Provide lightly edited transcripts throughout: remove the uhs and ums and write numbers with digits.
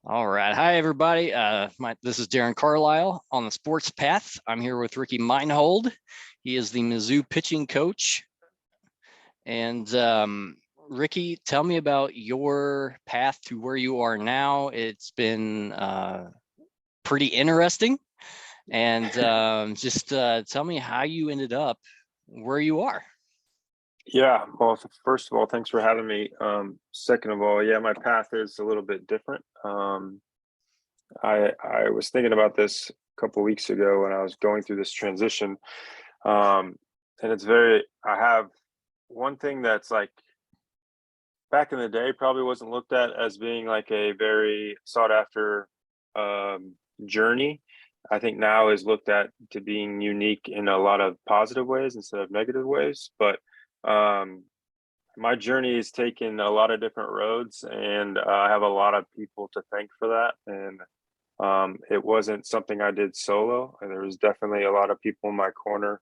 All right. Hi, everybody. This is Darren Carlisle on the Sports Path. I'm here with Ricky Meinhold. He is the Mizzou pitching coach. And Ricky, tell me about your path to where you are now. It's been pretty interesting. And just tell me how you ended up where you are. Yeah, well, first of all, thanks for having me. Second of all, yeah, my path is a little bit different. I was thinking about this a couple weeks ago when I was going through this transition, and I have one thing that's like back in the day probably wasn't looked at as being like a very sought after journey. I think now is looked at to being unique in a lot of positive ways instead of negative ways, but um, my journey has taken a lot of different roads, and I have a lot of people to thank for that. And it wasn't something I did solo, and there was definitely a lot of people in my corner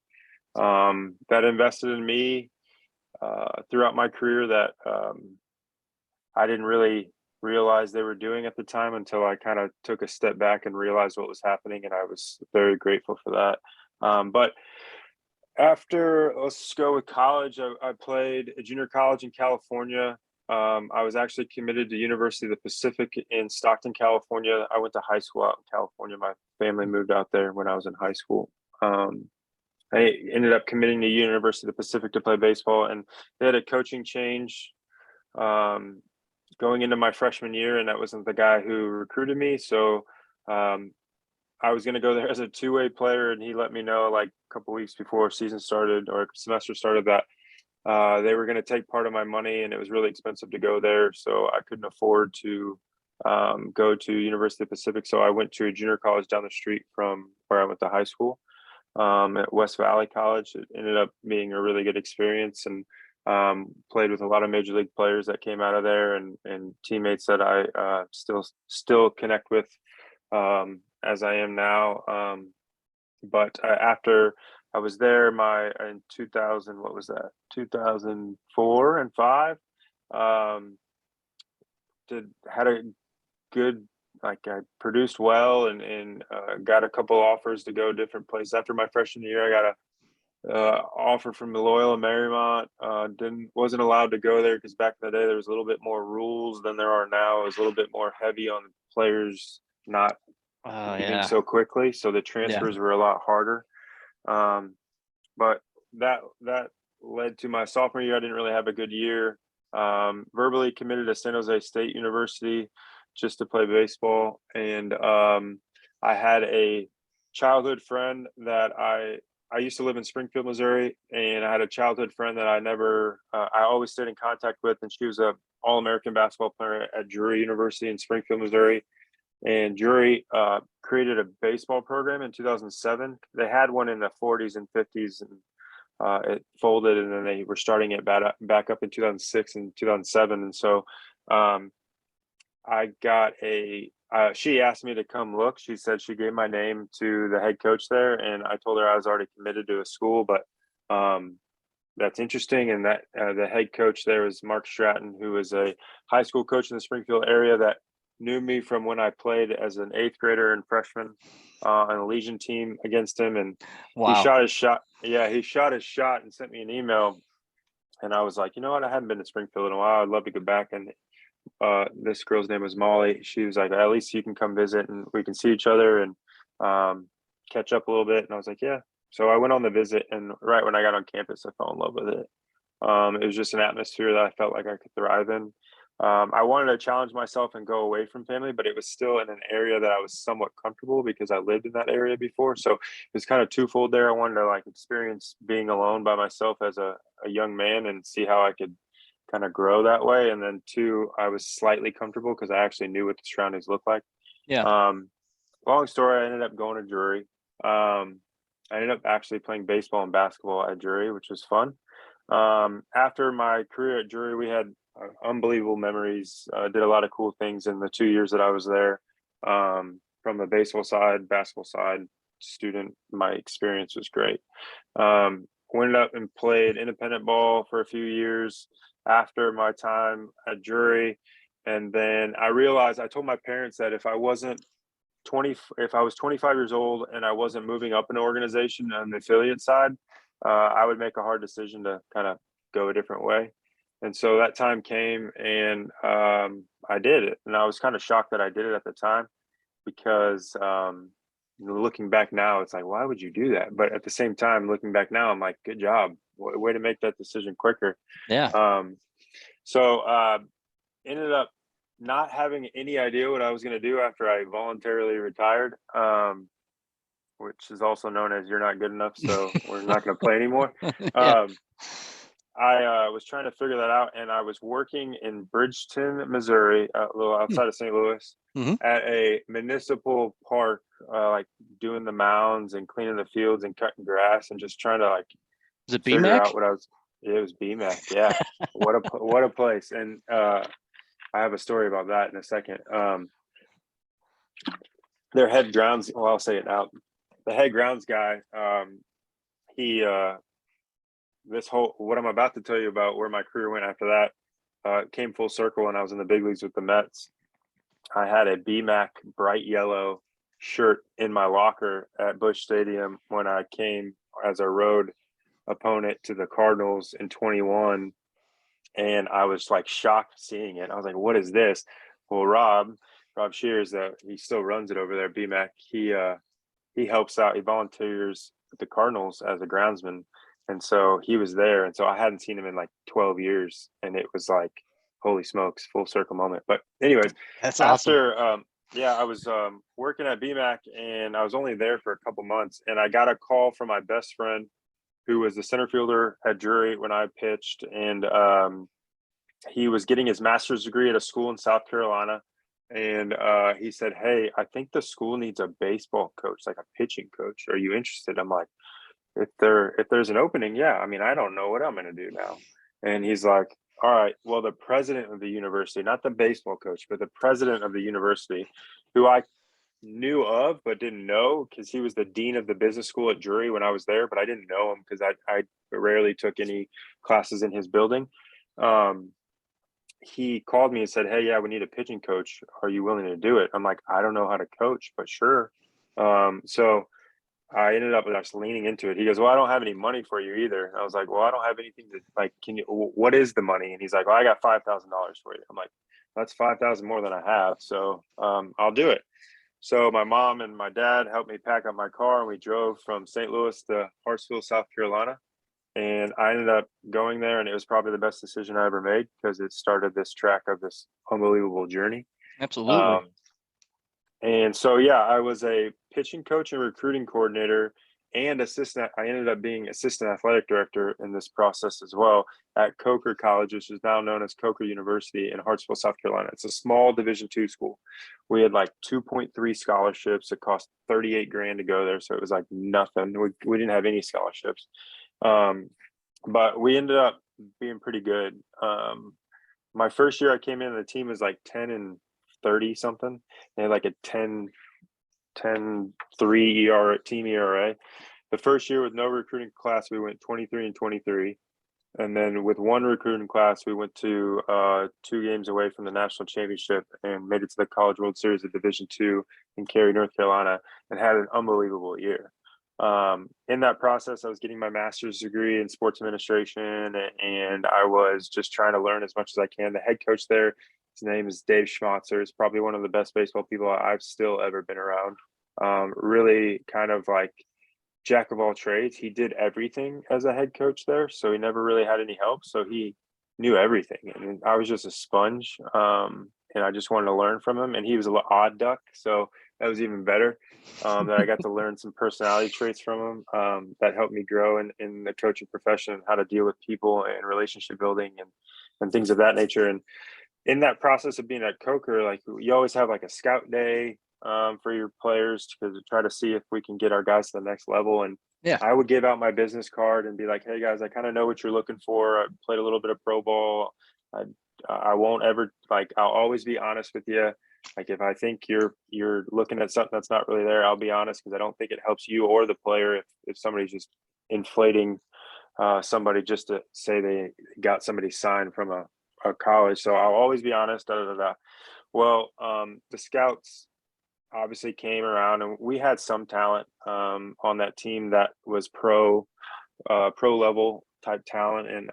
that invested in me throughout my career that I didn't really realize they were doing at the time until I kind of took a step back and realized what was happening, and I was very grateful for that. But after, let's go with college, I played a junior college in California. I was actually committed to University of the Pacific in Stockton, California. I went to high school out in California. My family moved out there when I was in high school. I ended up committing to University of the Pacific to play baseball, and they had a coaching change um, going into my freshman year, and that wasn't the guy who recruited me. So um, I was going to go there as a two-way player, and he let me know like a couple weeks before season started or semester started that they were going to take part of my money, and it was really expensive to go there, so I couldn't afford to go to University of Pacific. So I went to a junior college down the street from where I went to high school at West Valley College. It ended up being a really good experience, and played with a lot of major league players that came out of there, and teammates that I still connect with as I am now. But after I was there, in 2000, what was that? 2004 and five. Um, had a good, like, I produced well, and got a couple offers to go different places. After my freshman year, I got a offer from the Loyola Marymount. Didn't wasn't allowed to go there because back in the day there was a little bit more rules than there are now. It was a little bit more heavy on players not Oh, leaving yeah. so quickly, so the Yeah. transfers were a lot harder. But that led to my sophomore year. I didn't really have a good year. Verbally committed to San Jose State University just to play baseball, and I had a childhood friend that I used to live in Springfield, Missouri, and I had a childhood friend that I always stayed in contact with, and she was a All-American basketball player at Drury University in Springfield, Missouri. And Drury created a baseball program in 2007. They had one in the 40s and 50s, and it folded, and then they were starting it back up in 2006 and 2007. And so um, I got she asked me to come look. She said she gave my name to the head coach there, and I told her I was already committed to a school, but that's interesting. And that the head coach there was Mark Stratton, who was a high school coach in the Springfield area that knew me from when I played as an eighth grader and freshman on a Legion team against him. And he Wow. shot his shot. Yeah, he shot his shot and sent me an email. And I was like, you know what? I haven't been to Springfield in a while. I'd love to go back. And this girl's name was Molly. She was like, at least you can come visit and we can see each other and catch up a little bit. And I was like, yeah. So I went on the visit, and right when I got on campus, I fell in love with it. It was just an atmosphere that I felt like I could thrive in. I wanted to challenge myself and go away from family, but it was still in an area that I was somewhat comfortable because I lived in that area before. So it was kind of twofold there. I wanted to like experience being alone by myself as a young man and see how I could kind of grow that way. And then two, I was slightly comfortable because I actually knew what the surroundings looked like. Yeah. Um, Long story, I ended up going to Drury. I ended up actually playing baseball and basketball at Drury, which was fun. After my career at Drury, we had unbelievable memories. Did a lot of cool things in the 2 years that I was there. From the baseball side, basketball side, student, my experience was great. Went up and played independent ball for a few years after my time at Drury. And then I realized, I told my parents that if I was 25 years old and I wasn't moving up an organization on the affiliate side, I would make a hard decision to kind of go a different way. And so that time came, and I did it. And I was kind of shocked that I did it at the time, because looking back now, it's like, why would you do that? But at the same time, looking back now, I'm like, good job. Way to make that decision quicker. Yeah. So ended up not having any idea what I was going to do after I voluntarily retired, which is also known as "you're not good enough, so we're not going to play anymore." Yeah. I was trying to figure that out, and I was working in Bridgeton, Missouri, a little outside of St. Louis, Mm-hmm. at a municipal park, like doing the mounds and cleaning the fields and cutting grass, and just trying to like Is it figure BMAC? out what I was. It was BMAC, yeah. What a place, and I have a story about that in a second. Their head grounds, well, I'll say it now. The head grounds guy, he this whole, what I'm about to tell you about where my career went after that, came full circle when I was in the big leagues with the Mets. I had a BMAC bright yellow shirt in my locker at Busch Stadium when I came as a road opponent to the Cardinals in 21. And I was like shocked seeing it. I was like, what is this? Well, Rob Shears, he still runs it over there, BMAC. He helps out. He volunteers with the Cardinals as a groundsman. And so he was there. And so I hadn't seen him in like 12 years. And it was like, holy smokes, full circle moment. But anyways, That's awesome. after, I was working at BMAC, and I was only there for a couple months. And I got a call from my best friend, who was the center fielder at Drury when I pitched. And he was getting his master's degree at a school in South Carolina. And he said, hey, I think the school needs a baseball coach, like a pitching coach. Are you interested? I'm like, if there's an opening, yeah. I mean, I don't know what I'm going to do now. And he's like, all right, well, the president of the university, not the baseball coach, but the president of the university, who I knew of but didn't know, because he was the dean of the business school at Drury when I was there, but I didn't know him because I rarely took any classes in his building. He called me and said, hey, yeah, we need a pitching coach. Are you willing to do it? I'm like, I don't know how to coach, but sure. So I ended up just leaning into it. He goes, well, I don't have any money for you either. And I was like, well, I don't have anything to, like, what is the money? And he's like, well, I got $5,000 for you. I'm like, that's 5,000 more than I have. So I'll do it. So my mom and my dad helped me pack up my car, and we drove from St. Louis to Hartsville, South Carolina. And I ended up going there, and it was probably the best decision I ever made, because it started this track of this unbelievable journey. Absolutely. And so, yeah, I was a pitching coach and recruiting coordinator and assistant. I ended up being assistant athletic director in this process as well at Coker College, which is now known as Coker University in Hartsville, South Carolina. It's a small Division II school. We had like 2.3 scholarships. It cost 38 grand to go there. So it was like nothing. We didn't have any scholarships. But we ended up being pretty good. My first year I came in, the team was like 10-30 something. They had like a 10-3 ERA, team ERA. The first year with no recruiting class, we went 23-23. And then with one recruiting class, we went to 2 games away from the national championship and made it to the College World Series of Division II in Cary, North Carolina, and had an unbelievable year. In that process, I was getting my master's degree in sports administration, and I was just trying to learn as much as I can. The head coach there, his name is Dave Schmatzer. He's probably one of the best baseball people I've still ever been around. Really kind of like jack of all trades. He did everything as a head coach there, so he never really had any help. So he knew everything, and I was just a sponge. And I just wanted to learn from him. And he was a little odd duck, so that was even better. That I got to learn some personality traits from him that helped me grow in the coaching profession, and how to deal with people and relationship building and things of that nature. And in that process of being at Coker, like, you always have like a scout day for your players to try to see if we can get our guys to the next level. And Yeah. I would give out my business card and be like, hey guys, I kind of know what you're looking for. I played a little bit of pro ball. I won't ever, like, I'll always be honest with you. Like, if I think you're looking at something that's not really there, I'll be honest, because I don't think it helps you or the player if somebody's just inflating somebody just to say they got somebody signed from college. So I'll always be honest. Da, da, da, da. Well, the scouts obviously came around, and we had some talent on that team that was pro level type talent. And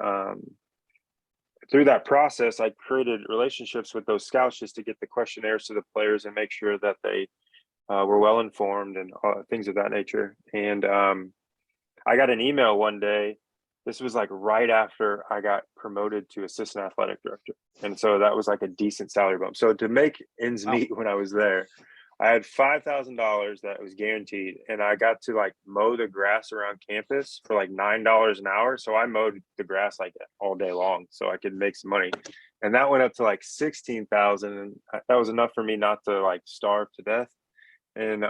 through that process, I created relationships with those scouts just to get the questionnaires to the players and make sure that they were well informed and things of that nature. And I got an email one day. This was like right after I got promoted to assistant athletic director. And so that was like a decent salary bump. So to make ends meet when I was there, I had $5,000 that was guaranteed, and I got to like mow the grass around campus for like $9 an hour. So I mowed the grass like all day long so I could make some money. And that went up to like 16,000, and that was enough for me not to like starve to death. And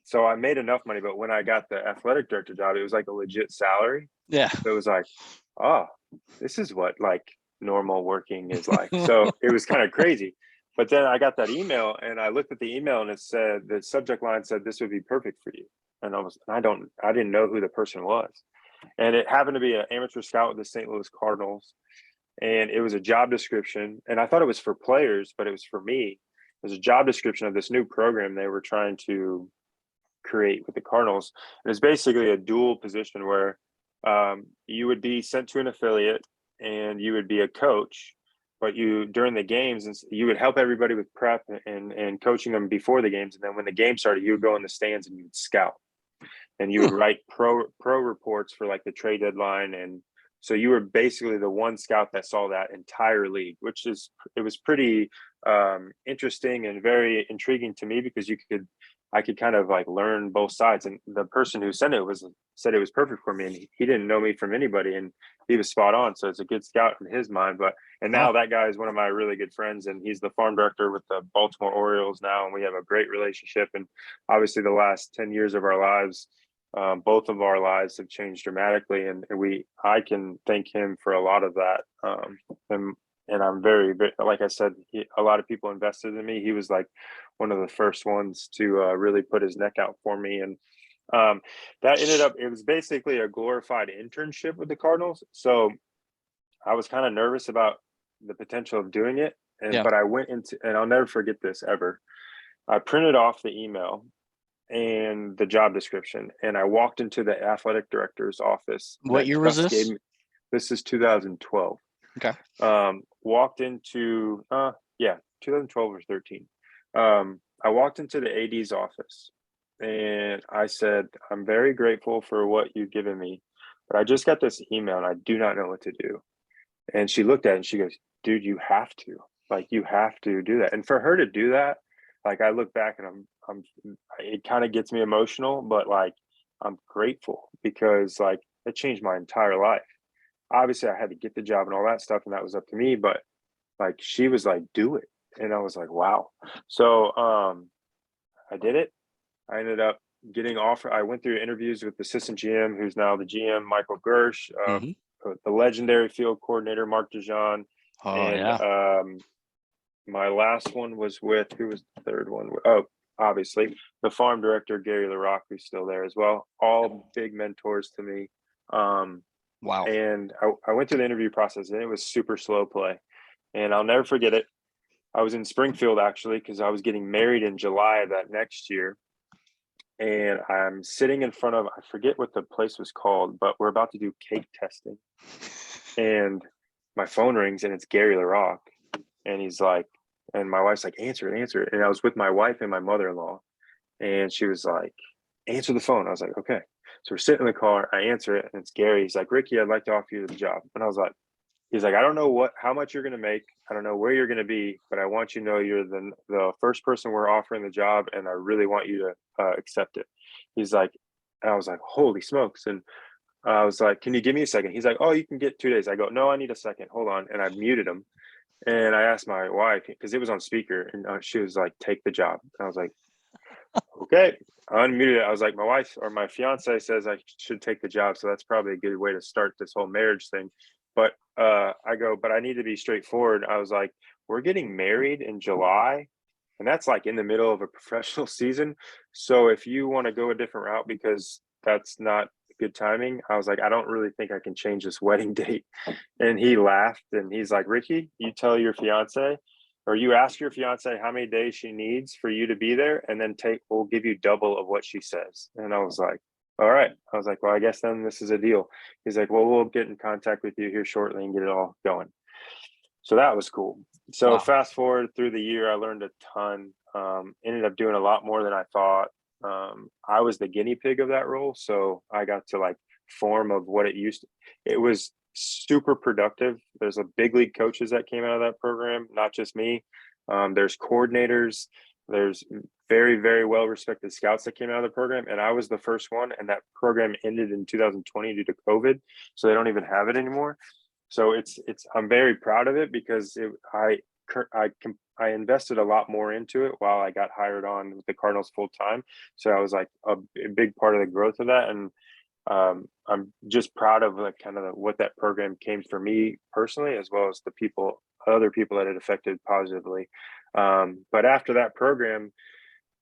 so I made enough money, but when I got the athletic director job, it was like a legit salary. Yeah. So it was like, oh, this is what like normal working is like. So it was kind of crazy. But then I got that email, and I looked at the email, and it said, the subject line said, "This would be perfect for you." And I didn't know who the person was. And it happened to be an amateur scout with the St. Louis Cardinals. And it was a job description. And I thought it was for players, but it was for me. It was a job description of this new program they were trying to create with the Cardinals. And it's basically a dual position where you would be sent to an affiliate and you would be a coach, but you during the games, and you would help everybody with prep and coaching them before the games. And then when the game started, you would go in the stands and you would scout, and you would write pro reports for like the trade deadline. And so you were basically the one scout that saw that entire league, it was pretty interesting and very intriguing to me, because I could kind of like learn both sides. And the person who said it was perfect for me, and he didn't know me from anybody, and he was spot on. So it's a good scout in his mind. And now that guy is one of my really good friends, and he's the farm director with the Baltimore Orioles now, and we have a great relationship. And obviously the last 10 years of our lives, both of our lives have changed dramatically, and I can thank him for a lot of that. And I'm very, very, like I said, a lot of people invested in me. He was like one of the first ones to really put his neck out for me. And that ended up, it was basically a glorified internship with the Cardinals. So I was kind of nervous about the potential of doing it. But I went into, and I'll never forget this ever. I printed off the email and the job description, and I walked into the athletic director's office. What year was this? This is 2012. Okay. Walked into 2012 or 13. I walked into the AD's office, and I said, "I'm very grateful for what you've given me, but I just got this email and I do not know what to do." And she looked at it and she goes, "Dude, you have to do that." And for her to do that, like, I look back and it kind of gets me emotional, but like, I'm grateful, because like it changed my entire life. Obviously I had to get the job and all that stuff, and that was up to me, but like, she was like, "Do it." And I was like, wow. So I did it. I ended up getting offered. I went through interviews with the assistant GM, who's now the GM, Michael Gersh, the legendary field coordinator, Mark DeJean. My last one was with, who was the third one? Oh, obviously the farm director, Gary LaRocque, who's still there as well. All big mentors to me. Wow. And I went through the interview process, and it was super slow play. And I'll never forget it. I was in Springfield, actually, because I was getting married in July of that next year. And I'm sitting in front of, I forget what the place was called, but we're about to do cake testing. And my phone rings, and it's Gary LaRocque. And he's like, and my wife's like, answer it. And I was with my wife and my mother-in-law. And she was like, "Answer the phone." I was like, "Okay." So we're sitting in the car. I answer it, and it's Gary. He's like, "Ricky, I'd like to offer you the job." And I was like, he's like, "I don't know how much you're going to make. I don't know where you're going to be, but I want you to know you're the first person we're offering the job, and I really want you to accept it." He's like, and I was like, "Holy smokes." And I was like, "Can you give me a second?" He's like, "Oh, you can get 2 days." I go, "No, I need a second. Hold on." And I muted him. And I asked my wife, because it was on speaker, and she was like, "Take the job." And I was like, "Okay." I unmuted it. I was like, my wife, or my fiance, says I should take the job, so that's probably a good way to start this whole marriage thing. But I go, "But I need to be straightforward." I was like, "We're getting married in July, and that's like in the middle of a professional season. So if you want to go a different route, because that's not good timing. I was like, I don't really think I can change this wedding date. And he laughed and he's like, Ricky, you tell your fiance, or you ask your fiance how many days she needs for you to be there, and then we'll give you double of what she says. And I was like, all right. I was like, well, I guess then this is a deal. He's like, well, we'll get in contact with you here shortly and get it all going. So that was cool. So Wow. fast forward through the year, I learned a ton. Ended up doing a lot more than I thought. I was the guinea pig of that role, so I got to like form of what it used to. It was super productive. There's a big league coaches that came out of that program, not just me. There's coordinators. There's very, very well respected scouts that came out of the program, and I was the first one. And that program ended in 2020 due to COVID, so they don't even have it anymore. So I'm very proud of it because I invested a lot more into it while I got hired on with the Cardinals full time. So I was like a big part of the growth of that. And I'm just proud of like kind of what that program came for me personally, as well as the other people that it affected positively. But after that program,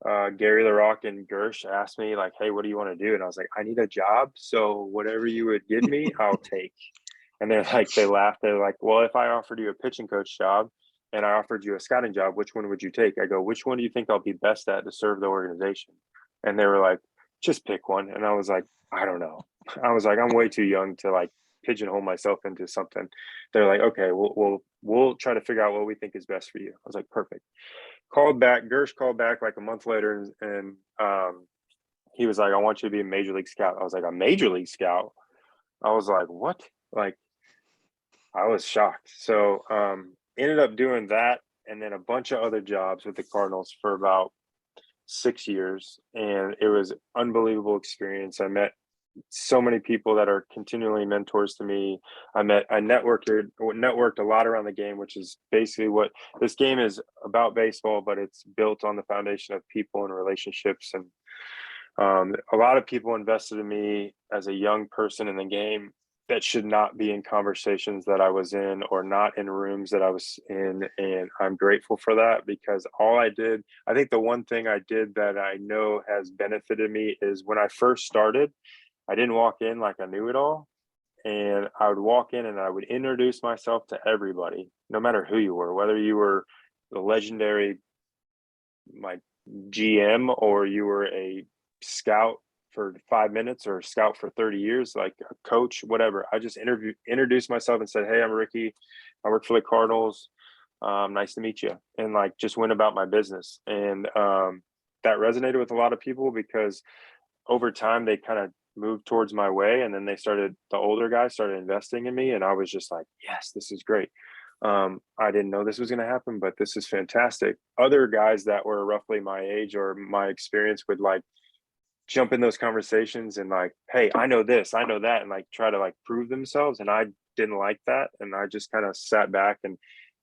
Gary LaRock and Gersh asked me like, hey, what do you want to do? And I was like, I need a job. So whatever you would give me, I'll take. And they laughed. They're like, well, if I offered you a pitching coach job and I offered you a scouting job, which one would you take? I go, which one do you think I'll be best at to serve the organization? And they were like, just pick one. And I was like, I don't know. I was like, I'm way too young to like pigeonhole myself into something. They're like, okay, we'll try to figure out what we think is best for you. I was like, perfect. Gersh called back like a month later, and he was like, I want you to be a major league scout. I was like, a major league scout? I was like, what? Like, I was shocked. So ended up doing that and then a bunch of other jobs with the Cardinals for about 6 years. And it was an unbelievable experience. I met so many people that are continually mentors to me. I networked a lot around the game, which is basically what this game is about, baseball, but it's built on the foundation of people and relationships. And a lot of people invested in me as a young person in the game that should not be in conversations that I was in or not in rooms that I was in. And I'm grateful for that, because I think the one thing I did that I know has benefited me is when I first started, I didn't walk in like I knew it all. And I would walk in and I would introduce myself to everybody, no matter who you were, whether you were the legendary, like, GM, or you were a scout for 5 minutes or a scout for 30 years, like a coach, whatever. I just introduced myself and said, hey, I'm Ricky. I work for the Cardinals. Nice to meet you. And like, just went about my business. And that resonated with a lot of people, because over time they kind of moved towards my way. And then the older guys started investing in me. And I was just like, yes, this is great. I didn't know this was going to happen, but this is fantastic. Other guys that were roughly my age or my experience would like jump in those conversations and like, hey, I know this, I know that, and like try to like prove themselves. And I didn't like that. And I just kind of sat back and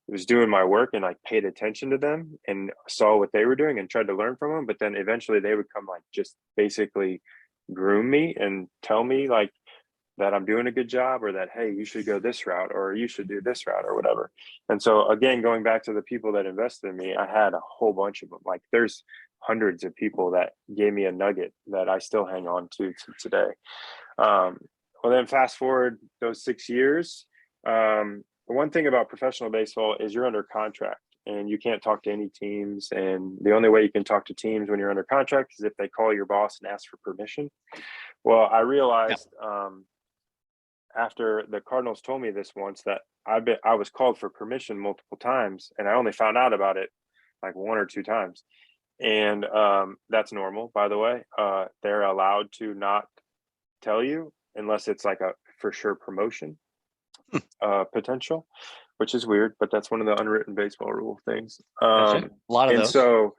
was doing my work and like paid attention to them and saw what they were doing and tried to learn from them. But then eventually they would come like just basically groom me and tell me like that I'm doing a good job, or that, hey, you should go this route, or you should do this route, or whatever. And so again, going back to the people that invested in me, I had a whole bunch of them. Like, there's hundreds of people that gave me a nugget that I still hang on to today. Well, then fast forward those 6 years. The one thing about professional baseball is you're under contract and you can't talk to any teams. And the only way you can talk to teams when you're under contract is if they call your boss and ask for permission. Well, I realized after the Cardinals told me this once, that I was called for permission multiple times, and I only found out about it like 1 or 2 times. And that's normal, by the way. They're allowed to not tell you unless it's like a for sure promotion potential, which is weird, but that's one of the unwritten baseball rule things. Gotcha. A lot of and those. so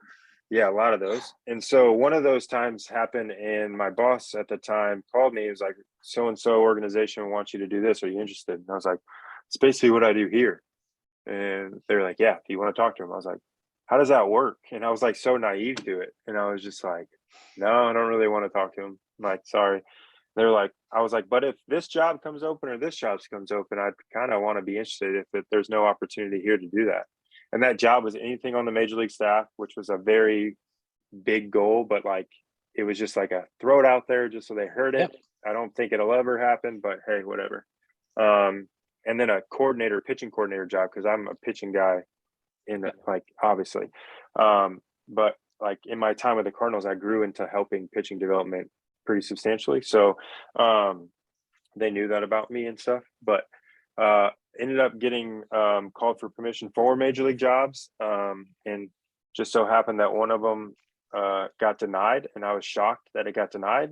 yeah, a lot of those. And so one of those times happened, and my boss at the time called me. He was like, so and so organization wants you to do this, are you interested? And I was like, it's basically what I do here. And they're like, yeah, do you want to talk to him? I was like, how does that work? And I was like so naive to it. And I was just like, no, I don't really want to talk to him. I'm like, sorry. They're like, I was like, but if this job comes open or this job comes open, I'd kind of want to be interested if there's no opportunity here to do that. And that job was anything on the major league staff, which was a very big goal, but like, it was just like a throw it out there just so they heard it. I don't think it'll ever happen, but hey, whatever. And then a pitching coordinator job, because I'm a pitching guy like obviously. But like in my time with the Cardinals, I grew into helping pitching development pretty substantially. So they knew that about me and stuff, but ended up getting called for permission for major league jobs. And just so happened that one of them got denied, and I was shocked that it got denied,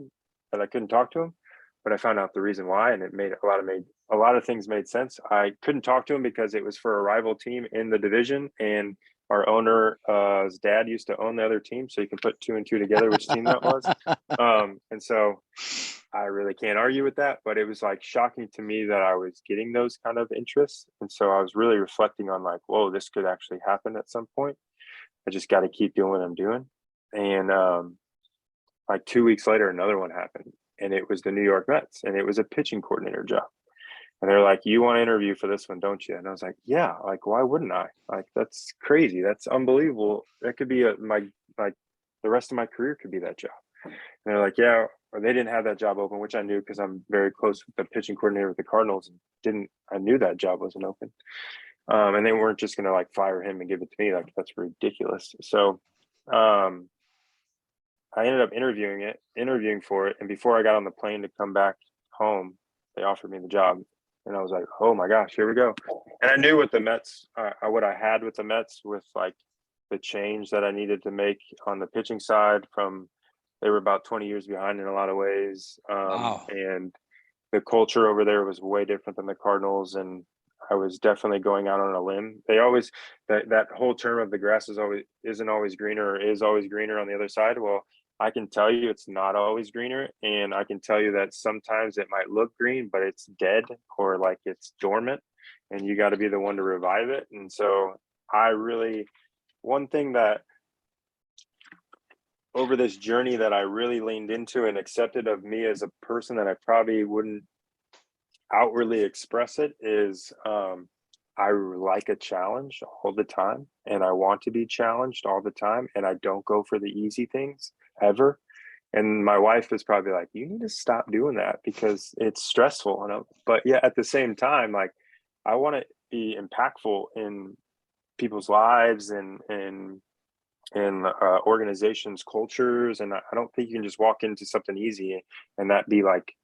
that I couldn't talk to him. But I found out the reason why, and it made a lot of things made sense. I couldn't talk to him because it was for a rival team in the division, and our owner's dad used to own the other team, so you can put 2 and 2 together which team that was. And so I really can't argue with that, but it was like shocking to me that I was getting those kind of interests. And so I was really reflecting on like, whoa, this could actually happen at some point. I just got to keep doing what I'm doing. And like 2 weeks later, another one happened, and it was the New York Mets, and it was a pitching coordinator job. And they're like, you want to interview for this one, don't you? And I was like, yeah, like, why wouldn't I? Like, that's crazy. That's unbelievable. That could be the rest of my career could be that job. And they're like, yeah, or they didn't have that job open, which I knew because I'm very close with the pitching coordinator with the Cardinals. I knew that job wasn't open. And they weren't just going to like fire him and give it to me. Like, that's ridiculous. So, I ended up interviewing for it. And before I got on the plane to come back home, they offered me the job. And I was like, oh my gosh, here we go. And I knew with the Mets, what I had with the Mets, with like the change that I needed to make on the pitching side, they were about 20 years behind in a lot of ways. Wow. And the culture over there was way different than the Cardinals. And I was definitely going out on a limb. They always, that whole term of the grass isn't always greener, or is always greener on the other side. Well, I can tell you it's not always greener. And I can tell you that sometimes it might look green, but it's dead, or like it's dormant, and you got to be the one to revive it. And so one thing that over this journey that I really leaned into and accepted of me as a person, that I probably wouldn't outwardly express it, is I like a challenge all the time, and I want to be challenged all the time, and I don't go for the easy things ever. And my wife is probably like, you need to stop doing that because it's stressful. But yeah, at the same time, like, I want to be impactful in people's lives and organizations' cultures. And I don't think you can just walk into something easy and that be like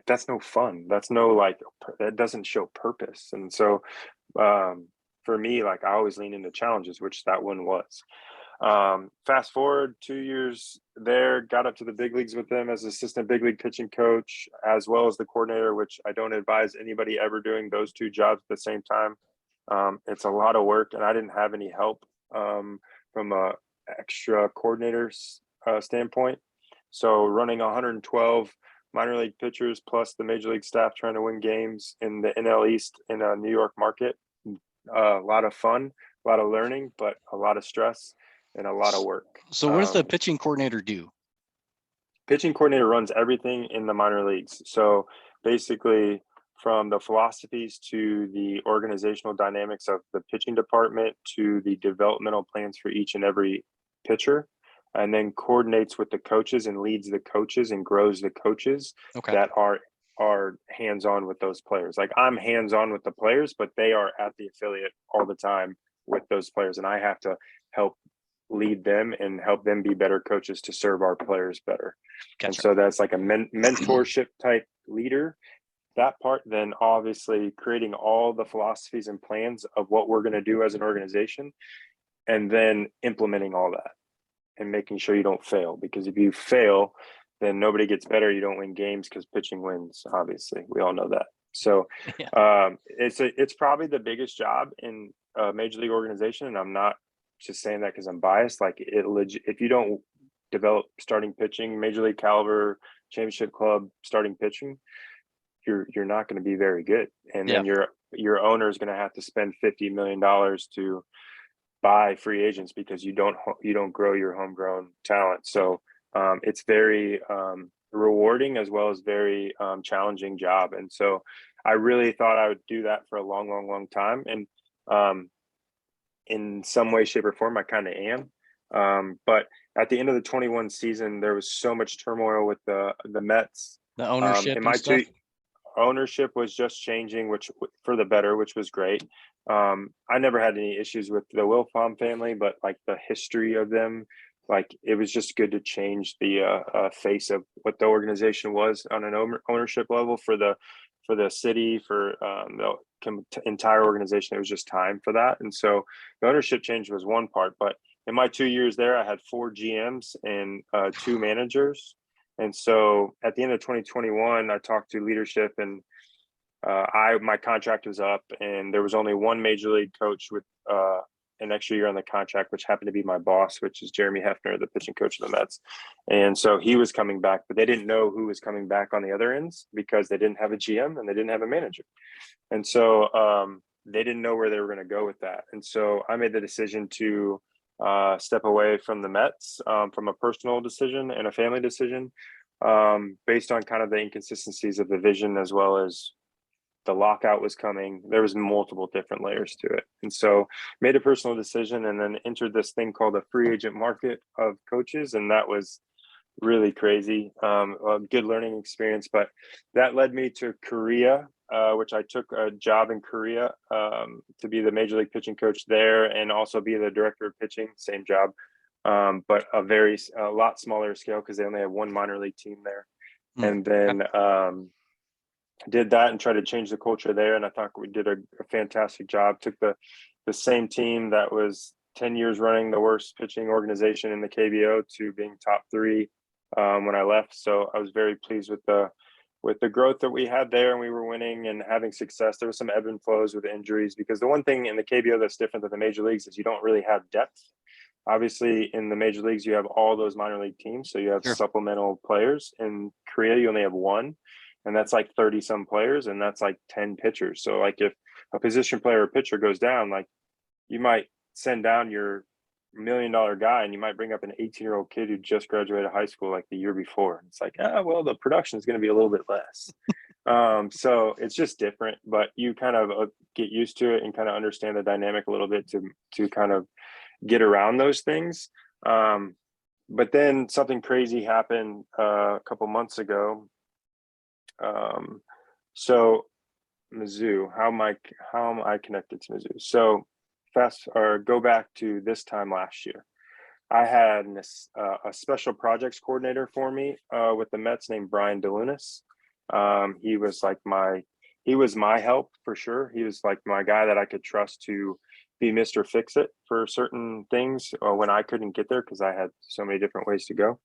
that's no fun. That's no, like, that doesn't show purpose. And so for me, like, I always lean into challenges, which that one was. Fast forward 2 years there, got up to the big leagues with them as assistant big league pitching coach, as well as the coordinator, which I don't advise anybody ever doing those two jobs at the same time. It's a lot of work, and I didn't have any help from a extra coordinator standpoint. So running 112 minor league pitchers plus the major league staff trying to win games in the NL East in a New York market, a lot of fun, a lot of learning, but a lot of stress and a lot of work. So what does the pitching coordinator do? Pitching coordinator runs everything in the minor leagues. So basically, from the philosophies to the organizational dynamics of the pitching department to the developmental plans for each and every pitcher, and then coordinates with the coaches and leads the coaches and grows the coaches that are hands-on with those players. Like, I'm hands-on with the players, but they are at the affiliate all the time with those players, and I have to help lead them and help them be better coaches to serve our players better. Gotcha. And so that's like a mentorship type leader, that part. Then obviously creating all the philosophies and plans of what we're going to do as an organization, and then implementing all that and making sure you don't fail, because if you fail, then nobody gets better. You don't win games because pitching wins. Obviously, we all know that. So it's probably the biggest job in a major league organization. And I'm not just saying that because I'm biased. Like, if you don't develop starting pitching, major league caliber, championship club starting pitching, you're not going to be very good. And then your owner is going to have to spend $50 million to buy free agents because you don't grow your homegrown talent. So it's very rewarding as well as very challenging job. And so I really thought I would do that for a long, long, long time. And in some way, shape, or form, I kind of am. But at the end of the 21 season, there was so much turmoil with the Mets The ownership In and my stuff. ownership was just changing, which for the better, which was great. I never had any issues with the Wilfong family, but like the history of them, like it was just good to change the face of what the organization was on an ownership level for the city, for the entire organization. It was just time for that, and so the ownership change was one part. But in my 2 years there, I had 4 GMs and 2 managers. And so at the end of 2021, I talked to leadership, and my contract was up, and there was only one major league coach with an extra year on the contract, which happened to be my boss, which is Jeremy Hefner, the pitching coach of the Mets. And so he was coming back, but they didn't know who was coming back on the other ends because they didn't have a GM and they didn't have a manager. And so they didn't know where they were going to go with that. And so I made the decision to step away from the Mets from a personal decision and a family decision based on kind of the inconsistencies of the vision, as well as the lockout was coming. There was multiple different layers to it. And so made a personal decision and then entered this thing called a free agent market of coaches. And that was really crazy, a good learning experience. But that led me to Korea, which I took a job in Korea to be the major league pitching coach there and also be the director of pitching, same job, but a lot smaller scale because they only have one minor league team there. And then did that and tried to change the culture there. And I thought we did a fantastic job. Took the same team that was 10 years running the worst pitching organization in the KBO to being top 3 when I left. So I was very pleased with the growth that we had there, and we were winning and having success. There was some ebb and flows with injuries, because the one thing in the KBO that's different than the major leagues is you don't really have depth. Obviously, in the major leagues, you have all those minor league teams, so you have supplemental players. In Korea, you only have one, and that's like 30 some players, and that's like 10 pitchers. So like if a position player or pitcher goes down, like you might send down your $1 million guy and you might bring up an 18-year-old kid who just graduated high school like the year before. It's like, well, the production is going to be a little bit less. So it's just different, but you kind of get used to it and kind of understand the dynamic a little bit to kind of get around those things. But then something crazy happened a couple months ago. So Mizzou, how am I connected to Mizzou? So go back to this time last year. I had a special projects coordinator for me with the Mets named Brian DeLunas. He was my help for sure. He was like my guy that I could trust to be Mr. Fix-It for certain things when I couldn't get there because I had so many different ways to go.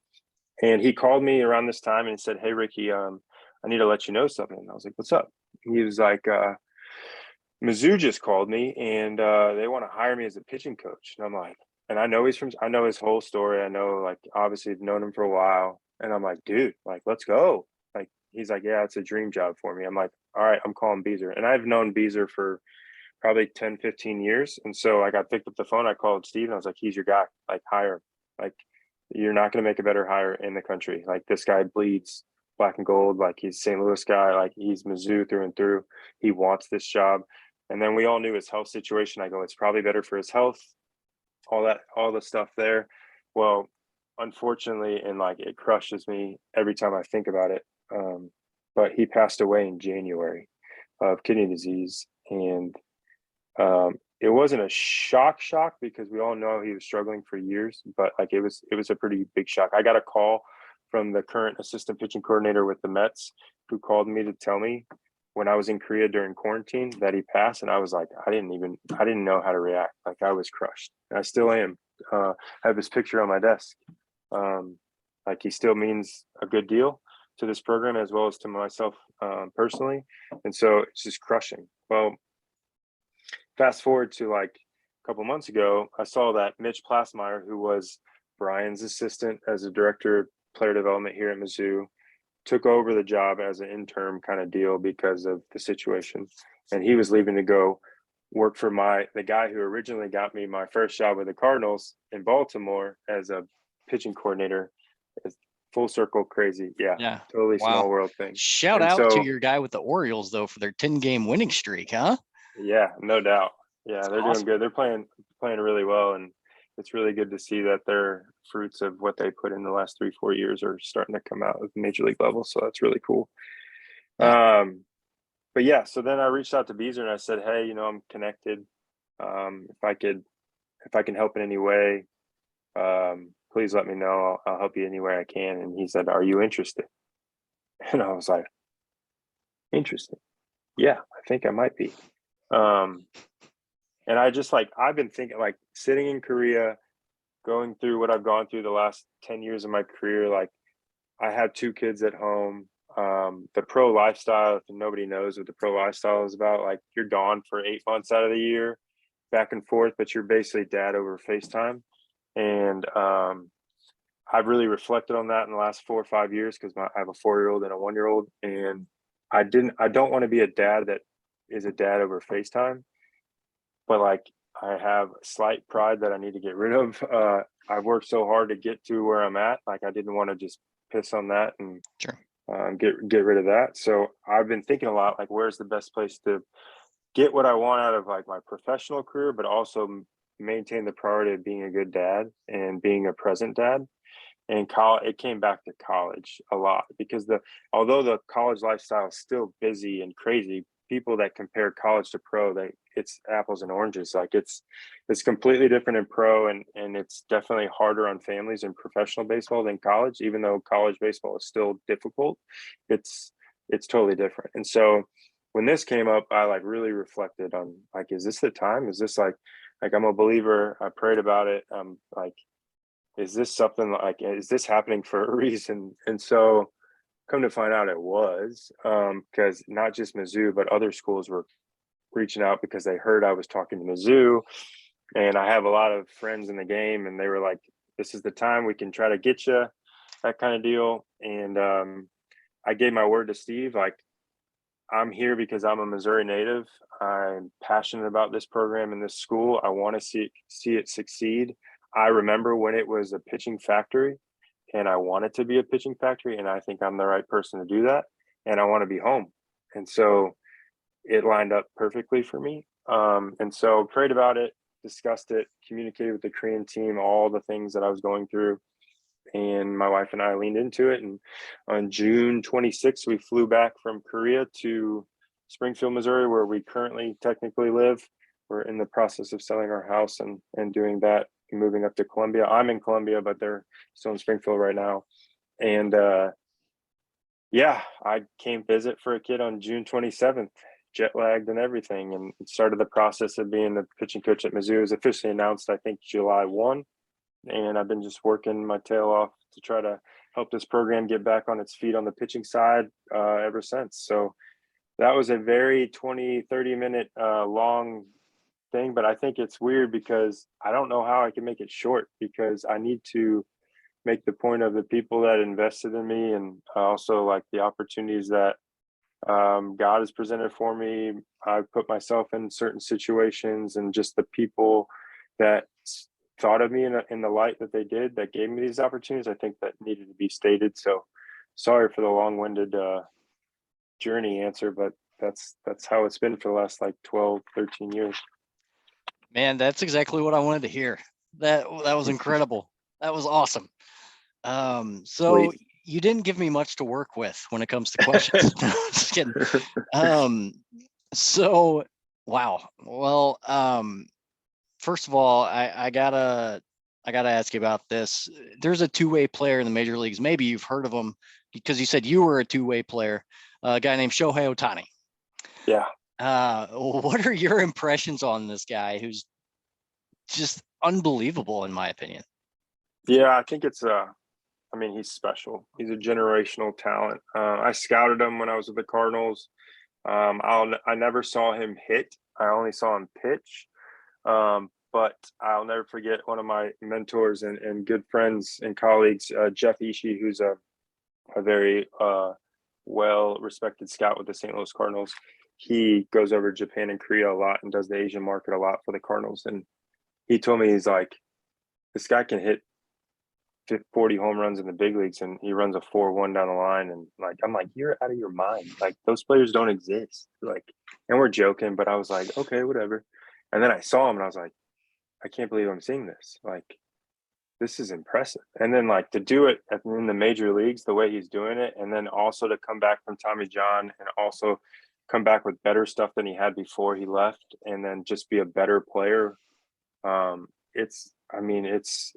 And he called me around this time and he said, "Hey, Ricky, I need to let you know something." And I was like, "What's up?" He was like, "Mizzou just called me and they want to hire me as a pitching coach." And I'm like, and I know his whole story. I know, like, obviously I've known him for a while. And I'm like, "Dude, like, let's go." Like, he's like, "Yeah, it's a dream job for me." I'm like, "All right, I'm calling Beezer." And I've known Beezer for probably 10, 15 years. And so I picked up the phone, I called Steve and I was like, "He's your guy, like hire him. Like, you're not going to make a better hire in the country. Like, this guy bleeds black and gold. Like, he's St. Louis guy. Like, he's Mizzou through and through. He wants this job." And then we all knew his health situation. I go, "It's probably better for his health." All the stuff there. Well, unfortunately, and like it crushes me every time I think about it. But he passed away in January of kidney disease. And it wasn't a shock because we all know he was struggling for years, but like it was a pretty big shock. I got a call from the current assistant pitching coordinator with the Mets, who called me to tell me when I was in Korea during quarantine that he passed. And I was like, I didn't know how to react. Like, I was crushed, and I still am. I have his picture on my desk. Like, he still means a good deal to this program as well as to myself personally. And so it's just crushing. Well, fast forward to like a couple months ago, I saw that Mitch Plasmeyer, who was Brian's assistant as a director of player development here at Mizzou, took over the job as an interim kind of deal because of the situation. And he was leaving to go work for the guy who originally got me my first job with the Cardinals in Baltimore as a pitching coordinator. It's full circle crazy. Yeah. Totally small world thing. Shout out to your guy with the Orioles though for their 10-game winning streak, huh? Yeah, no doubt. Yeah, That's they're awesome. doing good. They're playing really well. And it's really good to see that their fruits of what they put in the last 3-4 years are starting to come out at the major league level. So that's really cool. Yeah. But yeah, so then I reached out to Beezer and I said, hey, I'm connected. If I can help in any way, please let me know. I'll help you any way I can. And he said, are you interested? And I was like, interested? Yeah, I think I might be. And I just I've been thinking, sitting in Korea, going through what I've gone through the last 10 years of my career. I have 2 kids at home. The pro lifestyle, if nobody knows what the pro lifestyle is about, you're gone for 8 months out of the year, back and forth, but you're basically dad over FaceTime. And I've really reflected on that in the last 4 or 5 years because I have a 4-year-old and a 1-year-old, and I don't want to be a dad that is a dad over FaceTime, but I have slight pride that I need to get rid of. I've worked so hard to get to where I'm at. I didn't want to just piss on that and Sure. get rid of that. So I've been thinking a lot, where's the best place to get what I want out of my professional career, but also maintain the priority of being a good dad and being a present dad. And it came back to college a lot because although the college lifestyle is still busy and crazy, people that compare college to pro, it's apples and oranges. It's completely different in pro, and it's definitely harder on families in professional baseball than college. Even though college baseball is still difficult, it's totally different. And so when this came up, I really reflected on is this the time? Is this I'm a believer. I prayed about it. Is this something is this happening for a reason? And so come to find out it was, because not just Mizzou, but other schools were reaching out because they heard I was talking to Mizzou. And I have a lot of friends in the game, and they were like, this is the time we can try to get you, that kind of deal. And I gave my word to Steve, I'm here because I'm a Missouri native. I'm passionate about this program and this school. I want to see it succeed. I remember when it was a pitching factory, and I want it to be a pitching factory, and I think I'm the right person to do that, and I want to be home. And so it lined up perfectly for me. And so prayed about it, discussed it, communicated with the Korean team, all the things that I was going through. And my wife and I leaned into it. And on June 26th, we flew back from Korea to Springfield, Missouri, where we currently technically live. We're in the process of selling our house and doing that, moving up to Columbia. I'm in Columbia, but they're still in Springfield right now. And yeah, I came visit for a kid on June 27th, jet lagged and everything, and started the process of being the pitching coach at Mizzou. It was officially announced, I think, July 1. And I've been just working my tail off to try to help this program get back on its feet on the pitching side ever since. So that was a very 20-30 minute long thing, but I think it's weird because I don't know how I can make it short, because I need to make the point of the people that invested in me, and also the opportunities that God has presented for me. I put myself in certain situations, and just the people that thought of me in the light that they did, that gave me these opportunities, I think that needed to be stated. So sorry for the long-winded journey answer, but that's how it's been for the last 12, 13 years. Man, that's exactly what I wanted to hear. That was incredible. That was awesome. So Sweet. you didn't give me much to work with when it comes to questions. No, just kidding. So wow. Well, first of all, I gotta ask you about this. There's a two-way player in the major leagues. Maybe you've heard of him because you said you were a two-way player. A guy named Shohei Ohtani. Yeah. What are your impressions on this guy who's just unbelievable, in my opinion? Yeah, I think it's he's special. He's a generational talent. I scouted him when I was with the Cardinals. I never saw him hit. I only saw him pitch. But I'll never forget one of my mentors and good friends and colleagues, Jeff Ishii, who's a very well-respected scout with the St. Louis Cardinals. He goes over to Japan and Korea a lot and does the Asian market a lot for the Cardinals. And he told me, he's like, this guy can hit 40 home runs in the big leagues, and he runs a 4-1 down the line. And I'm like, you're out of your mind. Those players don't exist. And we're joking, but I was like, okay, whatever. And then I saw him and I was like, I can't believe I'm seeing this. Like, this is impressive. And then like to do it in the major leagues the way he's doing it, and then also to come back from Tommy John and also come back with better stuff than he had before he left, and then just be a better player. It's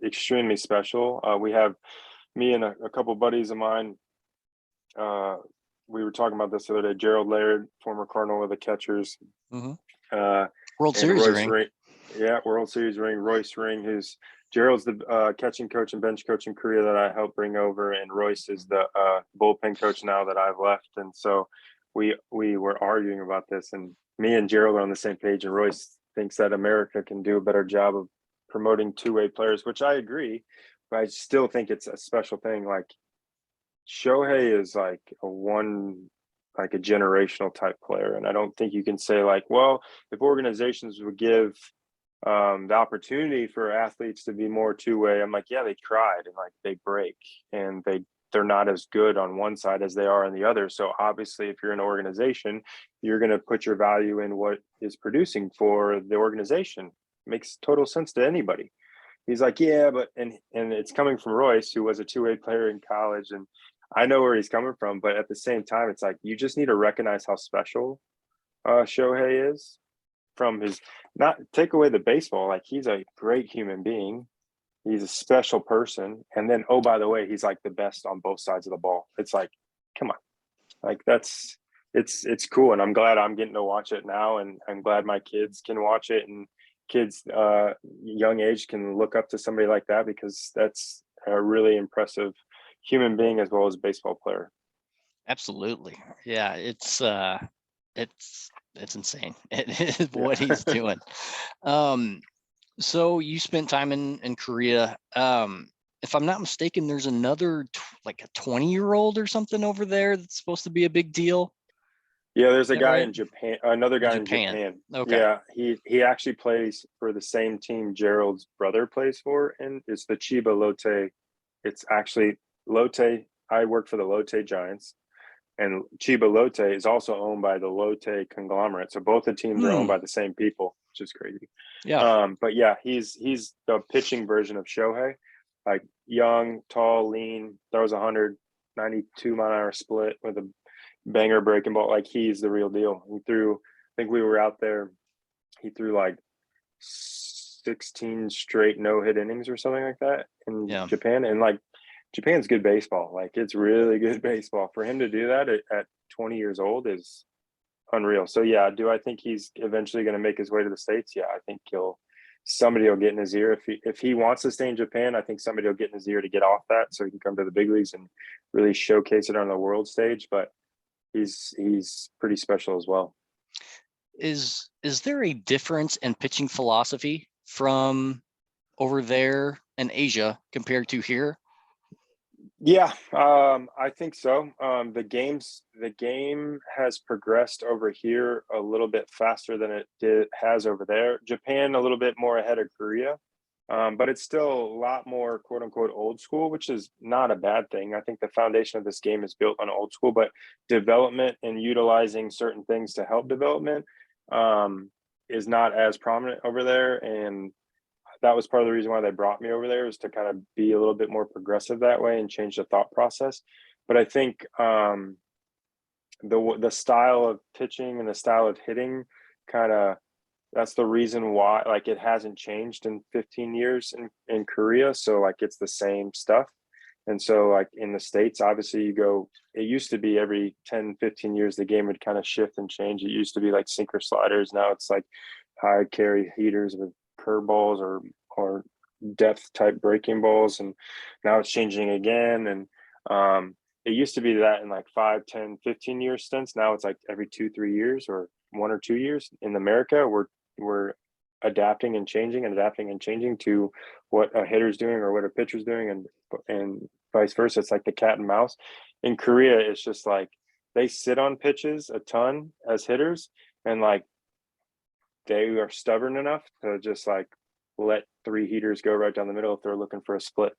extremely special. We have me and a couple buddies of mine. We were talking about this the other day. Gerald Laird, former Cardinal of the catchers, Mhm. uh, World and Series Royce ring. Ring. Yeah, World Series ring. Royce Ring, who's Gerald's the catching coach and bench coach in Korea that I helped bring over, and Royce is the bullpen coach now that I've left. And so we were arguing about this, and me and Gerald are on the same page. And Royce thinks that America can do a better job of promoting two-way players, which I agree, but I still think it's a special thing. Like Shohei is like a generational type player, and I don't think you can say like, well, if organizations would give the opportunity for athletes to be more two-way, I'm like, yeah, they tried, and like they break, and they're not as good on one side as they are on the other. So obviously, if you're an organization, you're going to put your value in what is producing for the organization. Makes total sense to anybody. He's like, yeah, but and it's coming from Royce, who was a two-way player in college, and I know where he's coming from, but at the same time, it's like you just need to recognize how special Shohei is from his, not take away the baseball. Like, he's a great human being. He's a special person. And then, oh, by the way, he's like the best on both sides of the ball. It's like, come on. Like it's cool. And I'm glad I'm getting to watch it now. And I'm glad my kids can watch it, and kids young age can look up to somebody like that, because that's a really impressive human being as well as a baseball player. Absolutely. Yeah, it's insane. It is what Yeah. he's doing. So you spent time in Korea. If I'm not mistaken, there's another like a 20-year-old or something over there that's supposed to be a big deal. Yeah, there's Is a that guy right? in Japan, another In guy in Japan. Japan. Okay. Yeah, he actually plays for the same team Gerald's brother plays for, and it's the Chiba Lotte. It's actually Lotte. I work for the Lotte Giants, and Chiba Lotte is also owned by the Lotte conglomerate. So both the teams are owned Hmm. by the same people, which is crazy. Yeah. But yeah, he's the pitching version of Shohei, like young, tall, lean, throws 192-mile-an-hour split with a banger breaking ball. Like, he's the real deal. He threw, I think we were out there, he threw like 16 straight no-hit innings or something like that in Yeah. Japan. And like, Japan's good baseball. Like, it's really good baseball. For him to do that at 20 years old is unreal. So yeah, do I think he's eventually going to make his way to the States? Yeah, I think somebody will get in his ear. If he wants to stay in Japan, I think somebody will get in his ear to get off that, so he can come to the big leagues and really showcase it on the world stage. But he's pretty special as well. Is there a difference in pitching philosophy from over there in Asia compared to here? Yeah, I think so. The game has progressed over here a little bit faster than it has over there. Japan a little bit more ahead of Korea, but it's still a lot more quote unquote old school, which is not a bad thing. I think the foundation of this game is built on old school, but development and utilizing certain things to help development is not as prominent over there. And that was part of the reason why they brought me over there, is to kind of be a little bit more progressive that way and change the thought process. But I think the style of pitching and the style of hitting, kind of, that's the reason why, like, it hasn't changed in 15 years in Korea. So like, it's the same stuff. And so like in the States, obviously it used to be every 10, 15 years, the game would kind of shift and change. It used to be like sinker sliders. Now it's like high carry heaters with curveballs or depth type breaking balls. And now it's changing again. And it used to be that in like 5, 10, 15-year stints. Now it's like every 2, 3 years or 1 or 2 years. In America, we're adapting and changing to what a hitter's doing or what a pitcher's doing, and vice versa. It's like the cat and mouse. In Korea, it's just like they sit on pitches a ton as hitters, and like they are stubborn enough to just like let 3 heaters go right down the middle if they're looking for a split.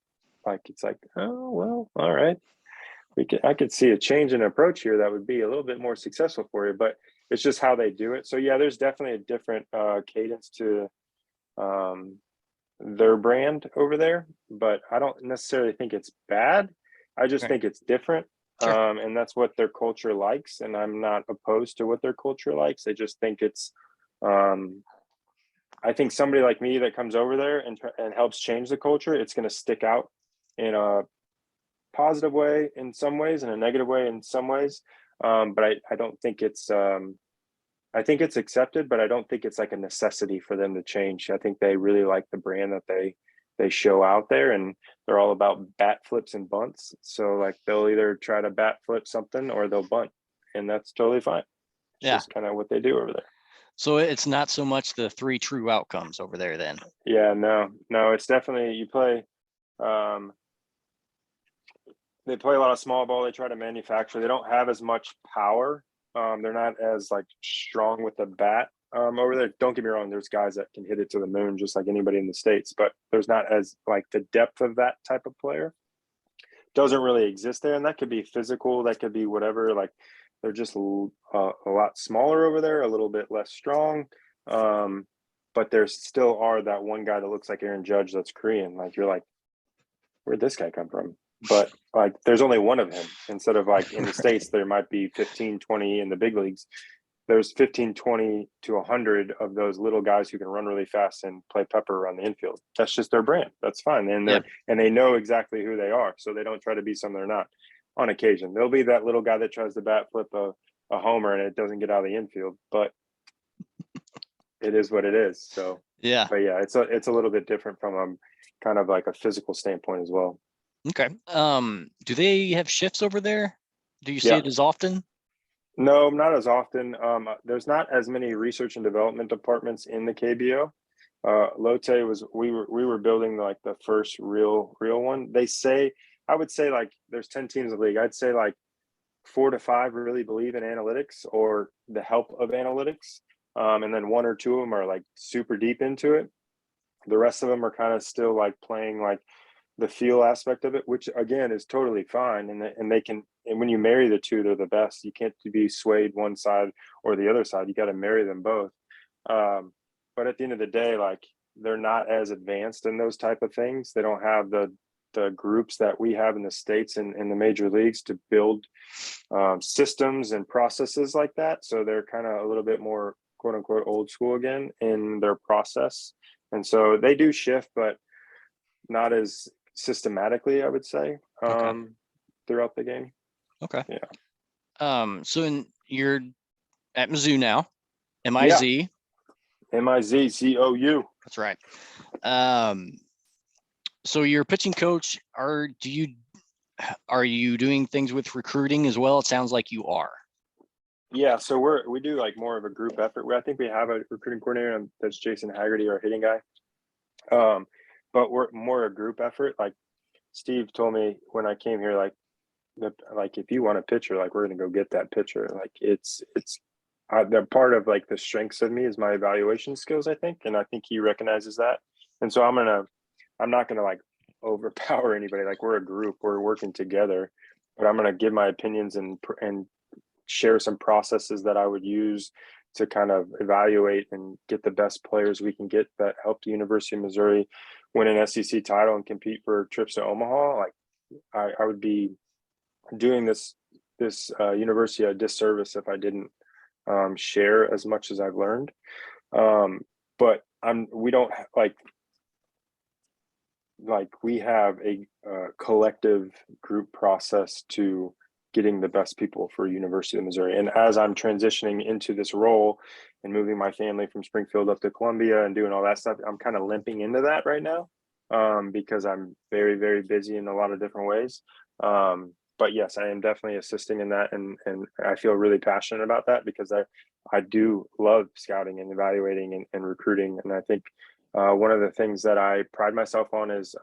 Like, it's like, oh well, all right. I could see a change in approach here that would be a little bit more successful for you, but it's just how they do it. So yeah, there's definitely a different cadence to their brand over there, but I don't necessarily think it's bad. I just Right. think it's different. Sure. And that's what their culture likes. And I'm not opposed to what their culture likes. I just think it's, I think somebody like me that comes over there and helps change the culture, it's going to stick out in a positive way in some ways and a negative way in some ways. But I don't think it's, I think it's accepted, but I don't think it's like a necessity for them to change. I think they really like the brand that they show out there, and they're all about bat flips and bunts. So like they'll either try to bat flip something or they'll bunt, and that's totally fine. It's Yeah. just kind of what they do over there. So it's not so much the 3 true outcomes over there then. Yeah, no, it's definitely you play. Um, they play a lot of small ball. They try to manufacture. They don't have as much power. They're not as like strong with the bat over there. Don't get me wrong. There's guys that can hit it to the moon just like anybody in the States, but there's not as like the depth of that type of player doesn't really exist there. And that could be physical. That could be whatever. Like they're just a lot smaller over there, a little bit less strong. But there still are that one guy that looks like Aaron Judge that's Korean. Like you're like, where'd this guy come from? But like there's only one of him instead of like in the Right. States there might be 15 20 in the big leagues. There's 15 20 to 100 of those little guys who can run really fast and play pepper around the infield. That's just their brand. That's fine. And Yeah. they know exactly who they are, so they don't try to be something they're not. On occasion there'll be that little guy that tries to bat flip a homer and it doesn't get out of the infield, but it is what it is. So Yeah. but yeah, it's a little bit different from kind of like a physical standpoint as well. Okay. Do they have shifts over there? Do you see Yeah. it as often? No, not as often. There's not as many research and development departments in the KBO. Lotte we were building like the first real one. I would say like there's 10 teams in the league. I'd say like 4 to 5 really believe in analytics or the help of analytics. And then 1 or 2 of them are like super deep into it. The rest of them are kind of still like playing like the feel aspect of it, which again is totally fine. And they can, and when you marry the two, they're the best. You can't be swayed one side or the other side. You got to marry them both. But at the end of the day, like they're not as advanced in those type of things. They don't have the groups that we have in the States and in the major leagues to build systems and processes like that. So they're kind of a little bit more quote unquote old school again in their process. And so they do shift, but not as systematically, I would say, Okay. throughout the game. Okay. Yeah. So you're at Mizzou now, MIZ. Yeah. Mizzou. That's right. So you're a pitching coach. Are you doing things with recruiting as well? It sounds like you are. Yeah, so we do like more of a group effort. I think we have a recruiting coordinator, and that's Jason Haggerty, our hitting guy. But we're more a group effort. Like Steve told me when I came here, like if you want a pitcher, like we're gonna go get that pitcher. Like it's the part of like the strengths of me is my evaluation skills, I think, and I think he recognizes that. And so I'm not gonna like overpower anybody. Like we're a group, we're working together, but I'm gonna give my opinions and share some processes that I would use to kind of evaluate and get the best players we can get that help the University of Missouri win an SEC title and compete for trips to Omaha. Like I would be doing this university a disservice if I didn't share as much as I've learned. But we don't like we have a collective group process to getting the best people for University of Missouri. And as I'm transitioning into this role and moving my family from Springfield up to Columbia and doing all that stuff, I'm kind of limping into that right now because I'm very, very busy in a lot of different ways. But yes, I am definitely assisting in that. And I feel really passionate about that because I do love scouting and evaluating and recruiting. And I think one of the things that I pride myself on is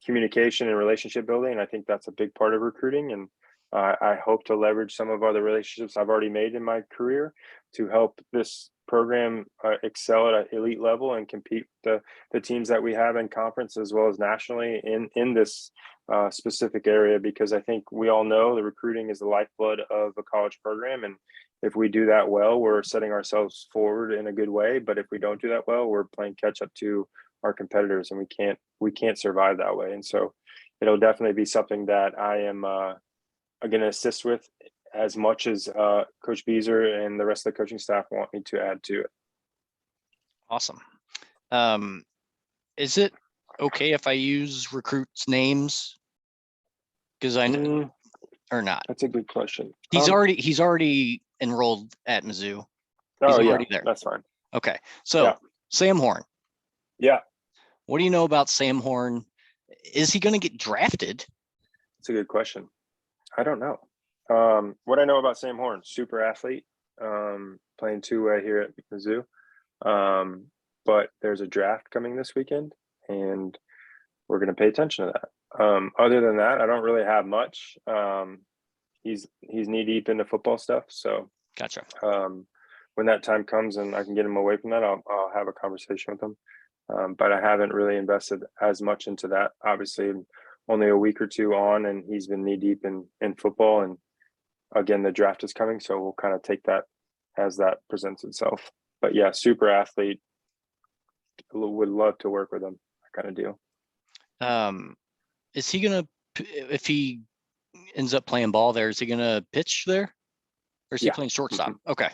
communication and relationship building. And I think that's a big part of recruiting. And I hope to leverage some of other relationships I've already made in my career to help this program excel at an elite level and compete with the teams that we have in conference as well as nationally in this specific area, because I think we all know the recruiting is the lifeblood of a college program. And if we do that well, we're setting ourselves forward in a good way. But if we don't do that well, we're playing catch up to our competitors, and we can't survive that way. And so it'll definitely be something that I am going to assist with as much as Coach Beezer and the rest of the coaching staff want me to add to it. Awesome. Is it okay if I use recruits' names? Because I know, or not? That's a good question. He's already enrolled at Mizzou. He's Oh yeah, already there. that's fine. Okay, so Yeah. Sam Horn. Yeah, What do you know about Sam Horn? Is he going to get drafted? it's a good question. I don't know. What I know about Sam Horn, super athlete, playing two-way here at Mizzou. But there's a draft coming this weekend, and we're going to pay attention to that. Other than that, I don't really have much. He's knee deep into football stuff, so Gotcha. When that time comes and I can get him away from that, I'll have a conversation with him. But I haven't really invested as much into that. Obviously, only a week or two on, and he's been knee deep in football. And again, the draft is coming, so we'll kind of take that as that presents itself. But yeah, super athlete. Would love to work with him. That kind of deal. Is he gonna, if he ends up playing ball there, is he gonna pitch there, or is he playing shortstop? Mm-hmm. Okay.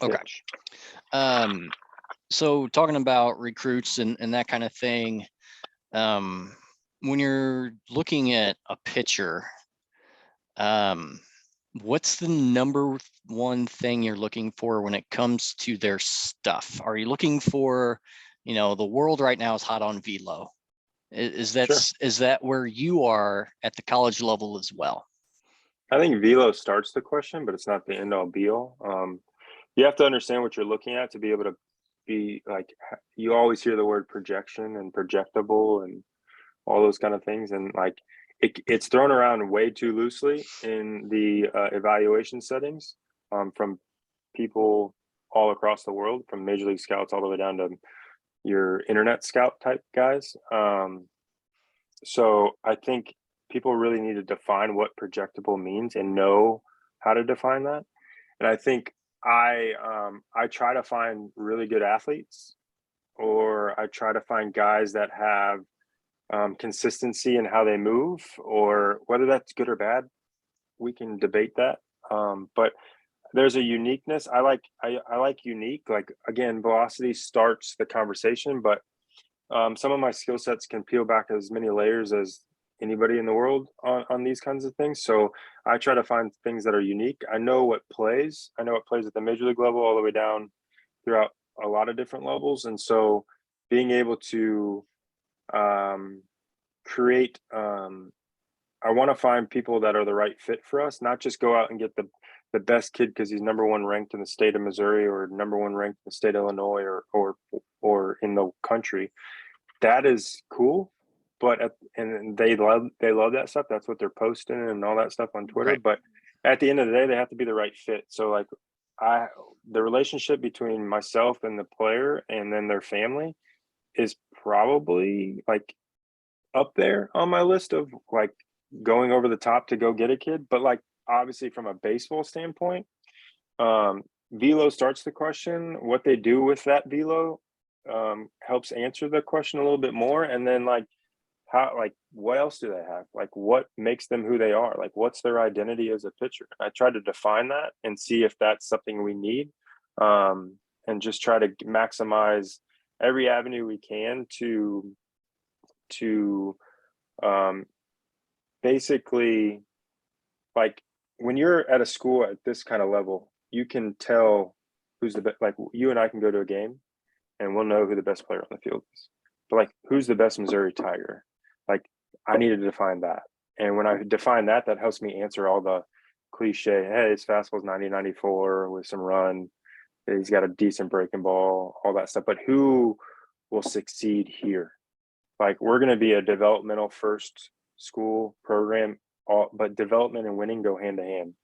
Pitch. So talking about recruits and that kind of thing, when you're looking at a pitcher, what's the number one thing you're looking for when it comes to their stuff? Are you looking for, the world right now is hot on velo. Is that where you are at the college level as well? I think velo starts the question, but it's not the end all be all. You have to understand what you're looking at to be able to be like, you always hear the word projection and projectable and all those kind of things. And like, it's thrown around way too loosely in the evaluation settings from people all across the world, from Major League scouts all the way down to your internet scout type guys. So I think people really need to define what projectable means and know how to define that. And I think I try to find really good athletes, or I try to find guys that have consistency in how they move, or whether that's good or bad, we can debate that. But there's a uniqueness. I like unique. Like, again, velocity starts the conversation, but some of my skill sets can peel back as many layers as anybody in the world on these kinds of things. So I try to find things that are unique. I know what plays. I know what plays at the major league level all the way down throughout a lot of different levels. And so being able to create, I want to find people that are the right fit for us, not just go out and get the best kid because he's number one ranked in the state of Missouri or number one ranked in the state of Illinois or in the country. That is cool, but and they love that stuff. That's what they're posting and all that stuff on Twitter. Right. But at the end of the day, they have to be the right fit. So like the relationship between myself and the player and then their family is probably like up there on my list of like going over the top to go get a kid. But like, obviously from a baseball standpoint, velo starts the question. What they do with that velo helps answer the question a little bit more. And then like, how, like, what else do they have? Like, what makes them who they are? Like, what's their identity as a pitcher? I try to define that and see if that's something we need, and just try to maximize every avenue we can to basically, like, when you're at a school at this kind of level, you can tell who's the best. Like, you and I can go to a game and we'll know who the best player on the field is. But like, who's the best Missouri Tiger? Like, I need to define that. And when I define that, that helps me answer all the cliche, hey, his fastball's 90-94 with some run. He's got a decent breaking ball, all that stuff. But who will succeed here? Like, we're going to be a developmental first school program, but development and winning go hand to hand.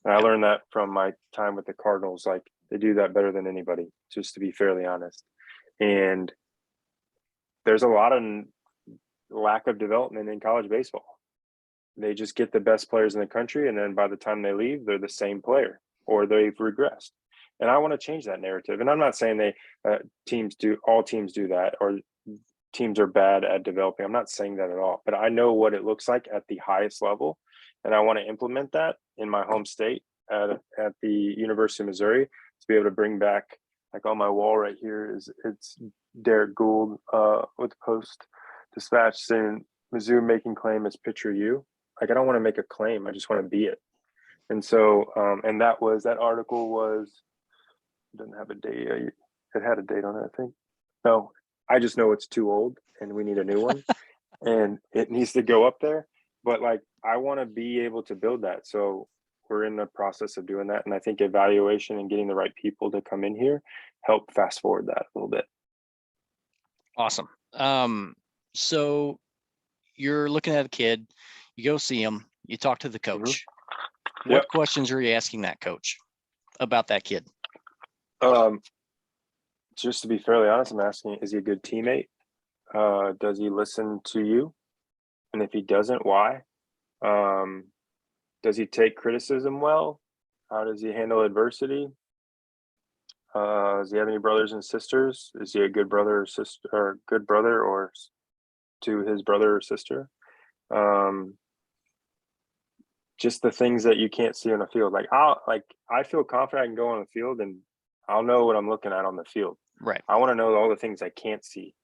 And I learned that from my time with the Cardinals. Like, they do that better than anybody, just to be fairly honest. And there's a lot of lack of development in college baseball. They just get the best players in the country, and then by the time they leave, they're the same player or they've regressed. And I want to change that narrative. And I'm not saying all teams do that, or teams are bad at developing. I'm not saying that at all, but I know what it looks like at the highest level, and I want to implement that in my home state at the University of Missouri to be able to bring back, like on my wall right here is it's Derek Gould with the Post Dispatch saying Mizzou making claim as pitcher U. Like I don't want to make a claim, I just want to be it. And so and that article was, it doesn't have a date. It had a date on it, I think. No, I just know it's too old and we need a new one and it needs to go up there. But like, I want to be able to build that. So we're in the process of doing that. And I think evaluation and getting the right people to come in here help fast forward that a little bit. Awesome. So you're looking at a kid, you go see him, you talk to the coach. Mm-hmm. What questions are you asking that coach about that kid? Just to be fairly honest, I'm asking, is he a good teammate? Does he listen to you? And if he doesn't, why? Does he take criticism well? How does he handle adversity? Does he have any brothers and sisters? Is he a good brother or sister, or good brother or to his brother or sister? Just the things that you can't see on the field. I feel confident I can go on the field and I'll know what I'm looking at on the field. Right. I want to know all the things I can't see.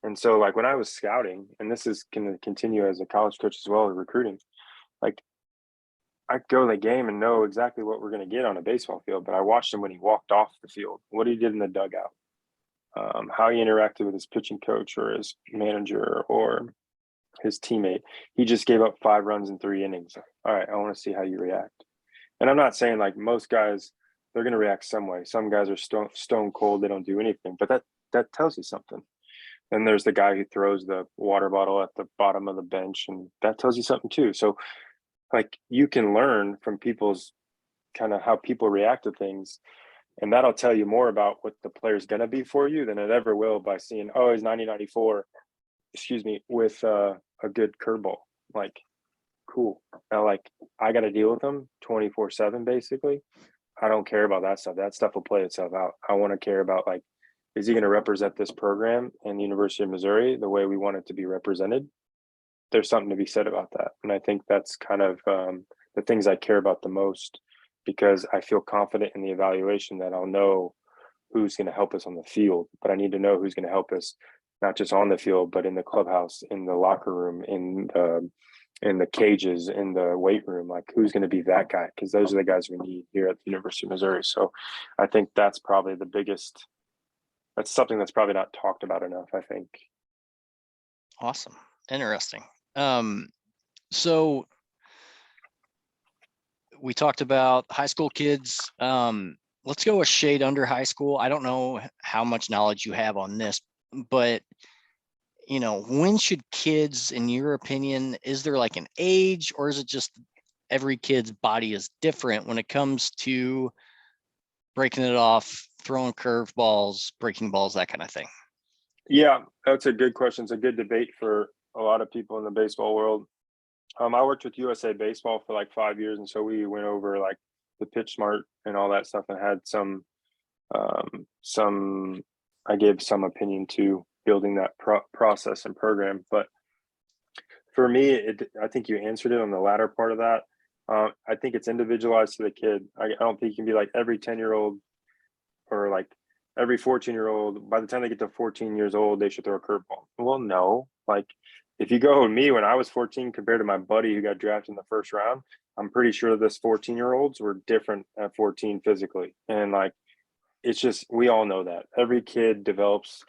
And so like when I was scouting, and this is going to continue as a college coach as well as recruiting, like I go to the game and know exactly what we're going to get on a baseball field, but I watched him when he walked off the field, what he did in the dugout, how he interacted with his pitching coach or his manager or his teammate. He just gave up 5 runs in 3 innings. All right, I want to see how you react. And I'm not saying like most guys, they're going to react some way. Some guys are stone cold. They don't do anything, but that tells you something. And there's the guy who throws the water bottle at the bottom of the bench, and that tells you something too. So like you can learn from people's kind of how people react to things, and that'll tell you more about what the player's going to be for you than it ever will by seeing, oh, he's 90-94, with a good curveball. Like, cool. Now, like, I got to deal with them 24/7 basically. I don't care about that stuff. That stuff will play itself out. I want to care about, like, is he going to represent this program in the University of Missouri the way we want it to be represented? There's something to be said about that. And I think that's kind of the things I care about the most, because I feel confident in the evaluation that I'll know who's going to help us on the field, but I need to know who's going to help us not just on the field, but in the clubhouse, in the locker room, in the cages, in the weight room. Like, who's going to be that guy? Because those are the guys we need here at the University of Missouri. So I think that's probably the biggest. That's something that's probably not talked about enough, I think. Awesome. Interesting. So we talked about high school kids. Let's go a shade under high school. I don't know how much knowledge you have on this, but when should kids, in your opinion, is there like an age, or is it just every kid's body is different when it comes to breaking it off, throwing curveballs, breaking balls, that kind of thing? Yeah, that's a good question. It's a good debate for a lot of people in the baseball world. I worked with USA Baseball for like 5 years, and so we went over like the pitch smart and all that stuff, and had some. I gave some opinion to building that process and program. But for me, I think you answered it on the latter part of that. I think it's individualized to the kid. I don't think you can be like every 10-year-old or like every 14-year-old. By the time they get to 14 years old, they should throw a curveball. Well, no. Like, if you go with me when I was 14 compared to my buddy who got drafted in the first round, I'm pretty sure this 14-year-olds were different at 14 physically. And like, it's just, we all know that every kid develops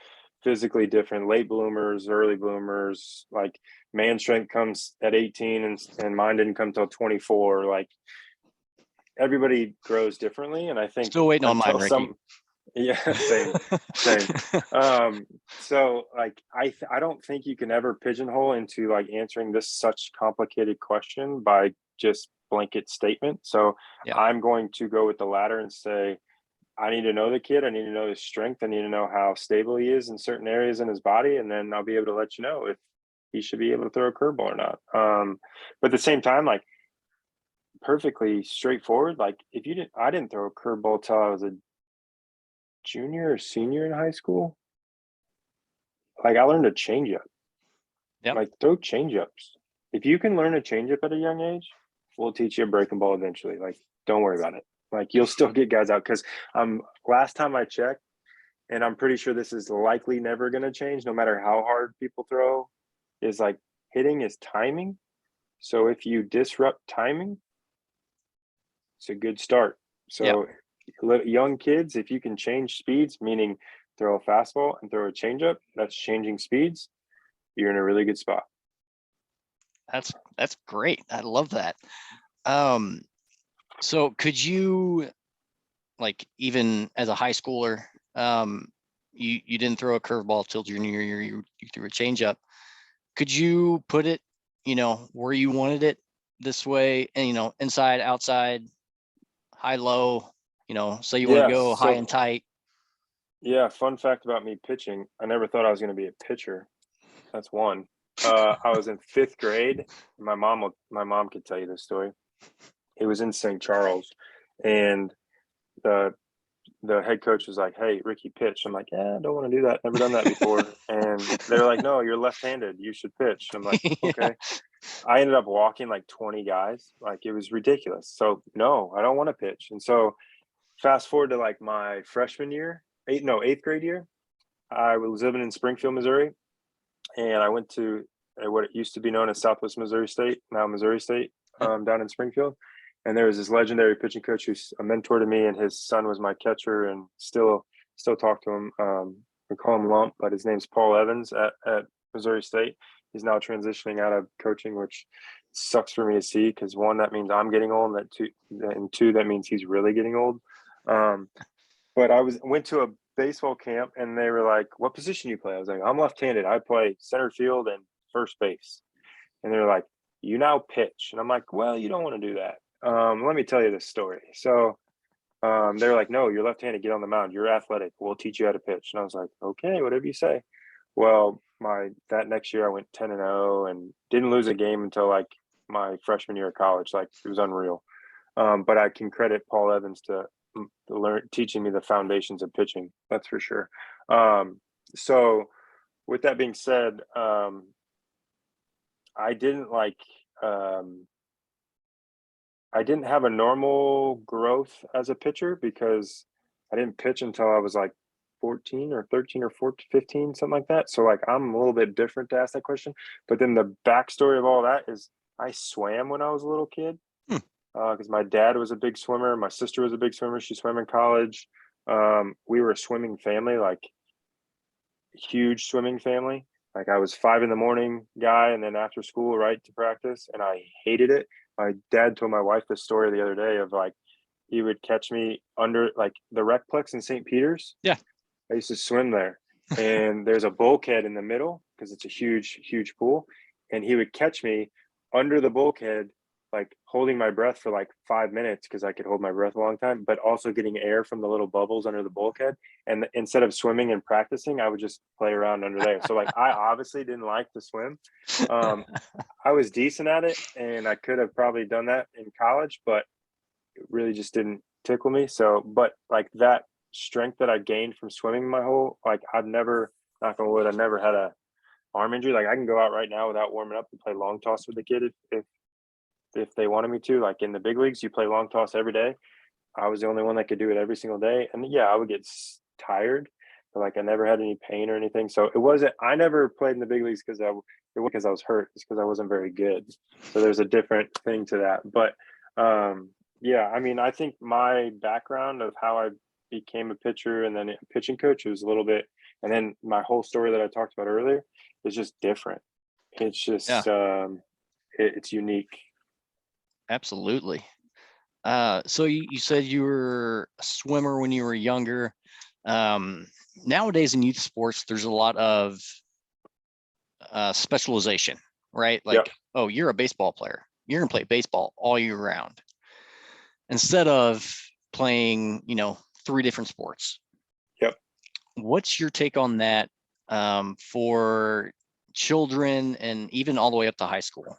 physically different, late bloomers, early bloomers. Like, man strength comes at 18 and mine didn't come till 24. Like, everybody grows differently. And I think Still waiting on mine, Ricky. Yeah, same. So like, I don't think you can ever pigeonhole into like answering this such complicated question by just blanket statement. So yeah. I'm going to go with the latter and say, I need to know the kid. I need to know his strength. I need to know how stable he is in certain areas in his body. And then I'll be able to let you know if he should be able to throw a curveball or not. But at the same time, like, perfectly straightforward. Like, I didn't throw a curveball till I was a junior or senior in high school. like I learned a changeup. Yep. Like throw changeups. If you can learn a changeup at a young age, we'll teach you a breaking ball eventually. Like don't worry about it. Like you'll still get guys out because last time I checked, and I'm pretty sure this is likely never going to change, no matter how hard people throw, is like hitting is timing. So if you disrupt timing, it's a good start. Yep. So young kids, if you can change speeds, meaning throw a fastball and throw a changeup, that's changing speeds, you're in a really good spot. That's great. I love that. So could you, like, even as a high schooler, you didn't throw a curveball till junior year, you threw a changeup. Could you put it, where you wanted it this way, and inside, outside, high, low, say you want to go high and tight? Yeah, fun fact about me pitching, I never thought I was going to be a pitcher. That's one. I was in 5th grade. My mom could tell you this story. It was in St. Charles, and the head coach was like, "Hey, Ricky, pitch." I'm like, "Yeah, I don't want to do that. Never done that before." And they're like, "No, you're left-handed. You should pitch." I'm like, "Okay." I ended up walking like 20 guys. Like it was ridiculous. So no, I don't want to pitch. And so fast forward to like my freshman year, 8th grade year, I was living in Springfield, Missouri, and I went to what it used to be known as Southwest Missouri State, now Missouri State, down in Springfield. And there was this legendary pitching coach who's a mentor to me, and his son was my catcher, and still talk to him. We call him Lump, but his name's Paul Evans at Missouri State. He's now transitioning out of coaching, which sucks for me to see because one, that means I'm getting old, and two, that means he's really getting old. But I went to a baseball camp, and they were like, "What position you play?" I was like, "I'm left-handed. I play center field and first base." And they're like, "You now pitch." And I'm like, "Well, you don't want to do that. Let me tell you this story." So they're like, "No, you're left-handed. Get on the mound. You're athletic. We'll teach you how to pitch." And I was like, "Okay, whatever you say." Well, that next year I went 10-0 and didn't lose a game until like my freshman year of college. Like it was unreal. But I can credit Paul Evans to teaching me the foundations of pitching. That's for sure. So with that being said, I didn't I didn't have a normal growth as a pitcher because I didn't pitch until I was like 14 or 13 or 14, 15, something like that. So like I'm a little bit different to ask that question. But then the backstory of all that is I swam when I was a little kid because my dad was a big swimmer. My sister was a big swimmer. She swam in college. We were a swimming family, like huge swimming family. Like I was 5 a.m. guy, and then after school, right to practice, and I hated it. My dad told my wife this story the other day of like he would catch me under like the Recplex in St. Peter's. Yeah, I used to swim there, and there's a bulkhead in the middle because it's a huge, huge pool, and he would catch me under the bulkhead, like holding my breath for like 5 minutes because I could hold my breath a long time, but also getting air from the little bubbles under the bulkhead. And instead of swimming and practicing, I would just play around under there. So like I obviously didn't like to swim. I was decent at it, and I could have probably done that in college, but it really just didn't tickle me. So, but like that strength that I gained from swimming my whole, like I've never, knock on wood, I never had a arm injury. Like I can go out right now without warming up and play long toss with the kid if they wanted me to. Like in the big leagues, you play long toss every day. I was the only one that could do it every single day. And yeah, I would get tired, but like I never had any pain or anything. So it wasn't, I never played in the big leagues because I was hurt. It's because I wasn't very good. So there's a different thing to that. But yeah, I mean, I think my background of how I became a pitcher and then a pitching coach was a little bit, and then my whole story that I talked about earlier is just different. It's just, it's unique. absolutely. So you said you were a swimmer when you were younger. Nowadays in youth sports, there's a lot of specialization, right? Like, Yep. oh, you're a baseball player. You're gonna play baseball all year round instead of playing, 3 different sports. Yep. What's your take on that for children and even all the way up to high school?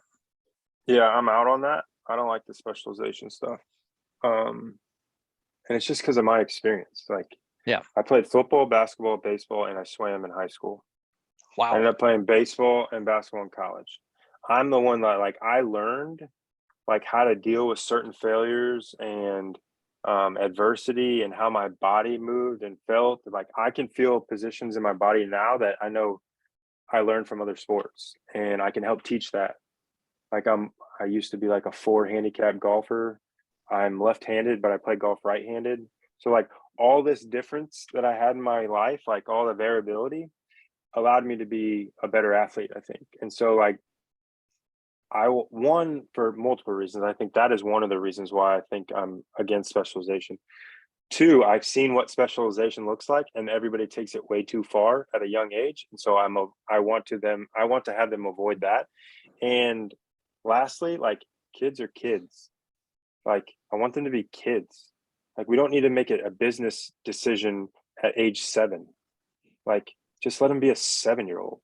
Yeah, I'm out on that. I don't like the specialization stuff. And it's just because of my experience. Like, Yeah. I played football, basketball, baseball, and I swam in high school. I Wow. ended up playing baseball and basketball in college. I'm the one that like I learned like how to deal with certain failures and adversity and how my body moved and felt. Like I can feel positions in my body now that I know I learned from other sports, and I can help teach that. Like I used to be like a 4 handicap golfer. I'm left-handed, but I play golf right-handed. So like all this difference that I had in my life, like all the variability, allowed me to be a better athlete, I think. And so like one for multiple reasons. I think that is one of the reasons why I think I'm against specialization. Two, I've seen what specialization looks like, and everybody takes it way too far at a young age. And so I want to have them avoid that. And lastly, like kids are kids. Like I want them to be kids. Like we don't need to make it a business decision at age 7. Like just let them be a 7-year-old.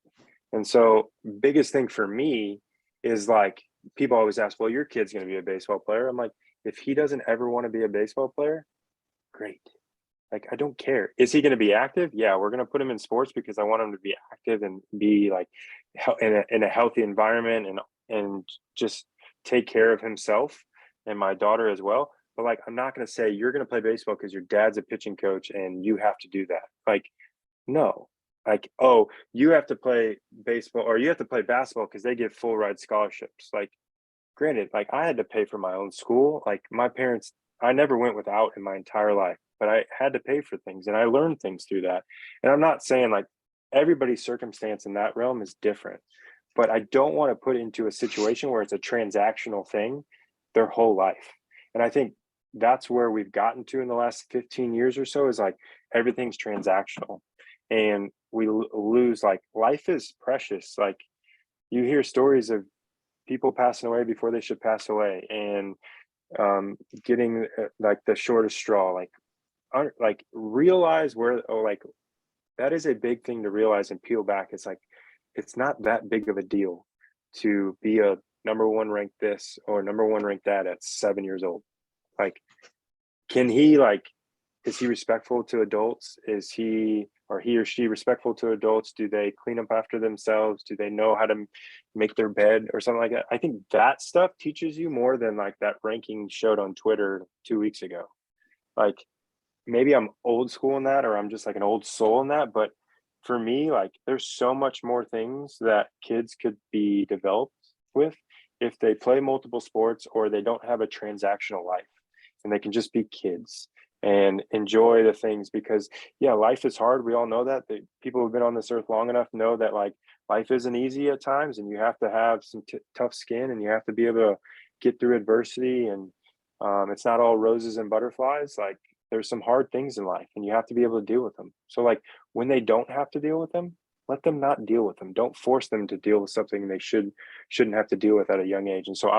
And so biggest thing for me is like people always ask, well, your kid's going to be a baseball player. I'm like, if he doesn't ever want to be a baseball player, great. Like I don't care. Is he going to be active? Yeah, we're going to put him in sports because I want him to be active and be like in a healthy environment and just take care of himself and my daughter as well. But like I'm not going to say you're going to play baseball because your dad's a pitching coach and you have to do that. Like no. Like, oh, you have to play baseball or you have to play basketball because they give full ride scholarships. Like, granted, like I had to pay for my own school. Like my parents, I never went without in my entire life, but I had to pay for things and I learned things through that. And I'm not saying like everybody's circumstance in that realm is different, but I don't want to put into a situation where it's a transactional thing their whole life. And I think that's where we've gotten to in the last 15 years or so is like everything's transactional and we lose like life is precious. Like you hear stories of people passing away before they should pass away and getting like the shortest straw like realize where like that is a big thing to realize and peel back. It's like it's not that big of a deal to be a number one ranked this or number one ranked that at 7 years old. Like can he like is he respectful to adults? Is he or she respectful to adults? Do they clean up after themselves? Do they know how to make their bed or something like that? I think that stuff teaches you more than like that ranking showed on Twitter 2 weeks ago. Like maybe I'm old school in that or I'm just like an old soul in that, but for me like there's so much more things that kids could be developed with if they play multiple sports or they don't have a transactional life and they can just be kids and enjoy the things because yeah life is hard, we all know that the people who've been on this earth long enough know that like life isn't easy at times and you have to have some tough skin and you have to be able to get through adversity and it's not all roses and butterflies. Like there's some hard things in life and you have to be able to deal with them. So like when they don't have to deal with them, let them not deal with them. Don't force them to deal with something they shouldn't have to deal with at a young age. And so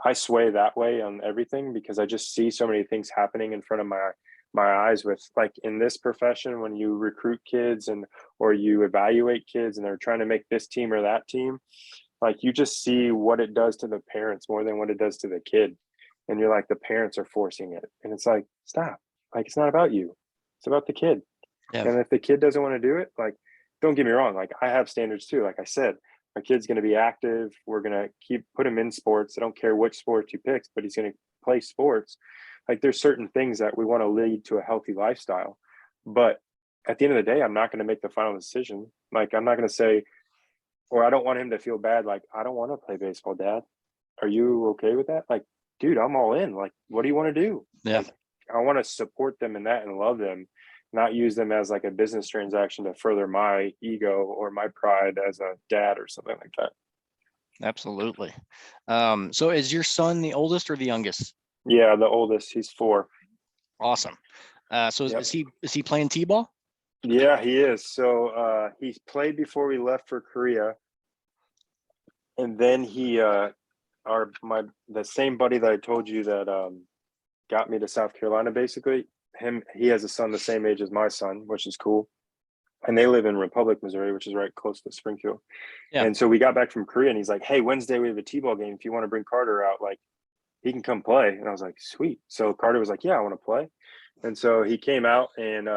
I sway that way on everything because I just see so many things happening in front of my eyes with like in this profession when you recruit kids and or you evaluate kids and they're trying to make this team or that team, like you just see what it does to the parents more than what it does to the kid. And you're like the parents are forcing it. And it's like, stop. Like it's not about you. It's about the kid. Yeah. And if the kid doesn't want to do it, like don't get me wrong, like I have standards too. Like I said, my kid's going to be active. We're going to put him in sports. I don't care which sport he picks, but he's going to play sports. Like there's certain things that we want to lead to a healthy lifestyle. But at the end of the day, I'm not going to make the final decision. Like I'm not going to say, or I don't want him to feel bad. Like I don't want to play baseball, Dad. Are you okay with that? Like, dude, I'm all in. Like, what do you want to do? Yeah. Like, I want to support them in that and love them, not use them as like a business transaction to further my ego or my pride as a dad or something like that. Absolutely. So is your son the oldest or the youngest? Yeah, the oldest, he's 4. Awesome. So Yep. is he playing T-ball? Yeah, he is. So he played before we left for Korea. And then he the same buddy that I told you that got me to South Carolina basically, he has a son the same age as my son, which is cool. And they live in Republic, Missouri, which is right close to Springfield. Yeah. And so we got back from Korea and he's like, hey, Wednesday we have a T-ball game. If you want to bring Carter out, like he can come play. And I was like, sweet. So Carter was like, yeah, I want to play. And so he came out and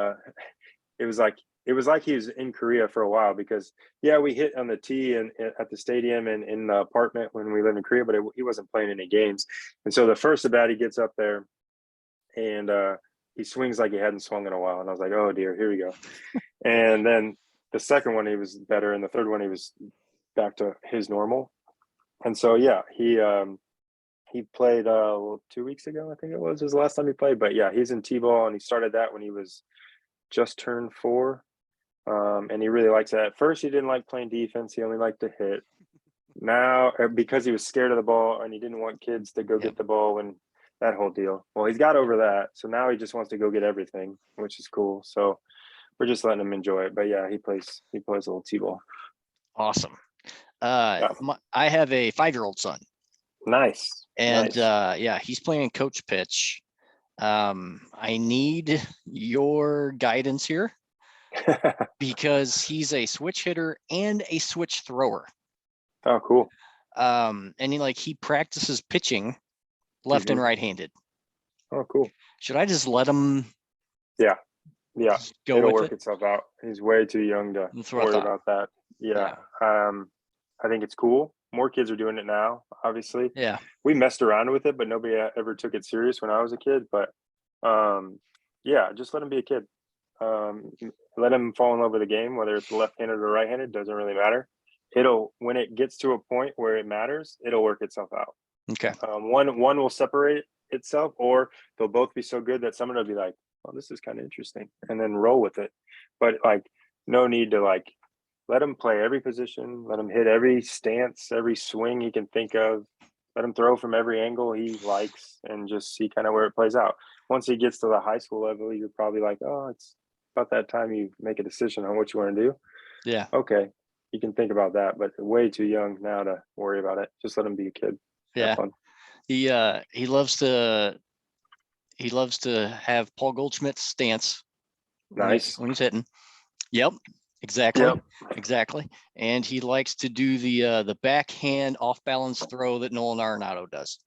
it was like it was like he was in Korea for a while because yeah, we hit on the tee and at the stadium and in the apartment when we lived in Korea, but he wasn't playing any games. And so the first at bat, he gets up there and he swings like he hadn't swung in a while. And I was like, oh dear, here we go. And then the second one he was better, and the third one he was back to his normal. And so yeah, he played 2 weeks ago, I think it was his last time he played. But yeah, he's in T-ball and he started that when he was just turned 4. And he really likes that. At first, he didn't like playing defense. He only liked to hit. Now, because he was scared of the ball and he didn't want kids to go get the ball and that whole deal. Well, he's got over that. So now he just wants to go get everything, which is cool. So we're just letting him enjoy it. But yeah, he plays a little T-ball. Awesome. Yeah. I have a 5-year-old son. Nice. And nice. yeah, he's playing coach pitch. I need your guidance here because he's a switch hitter and a switch thrower. Oh, cool. And he practices pitching left and right-handed. Oh, cool. Should I just let him? Yeah. Go It'll with work it? itself out. He's way too young to worry about that. Yeah. I think it's cool. More kids are doing it now, obviously. Yeah. We messed around with it, but nobody ever took it serious when I was a kid. But yeah, just let him be a kid. Let him fall in love with the game, whether it's left-handed or right-handed, doesn't really matter. When it gets to a point where it matters, it'll work itself out. Okay. One will separate itself, or they'll both be so good that someone will be like, "Oh, this is kind of interesting," and then roll with it. But no need to let him play every position, let him hit every stance, every swing he can think of, let him throw from every angle he likes, and just see kind of where it plays out. Once he gets to the high school level, you're probably like, oh, it's about that time you make a decision on what you want to do. Yeah. Okay. You can think about that, but way too young now to worry about it. Just let him be a kid. Yeah. Have fun. He loves to have Paul Goldschmidt's stance Nice. when he's hitting. Yep. Exactly. Yep. Exactly. And he likes to do the backhand off balance throw that Nolan Arenado does.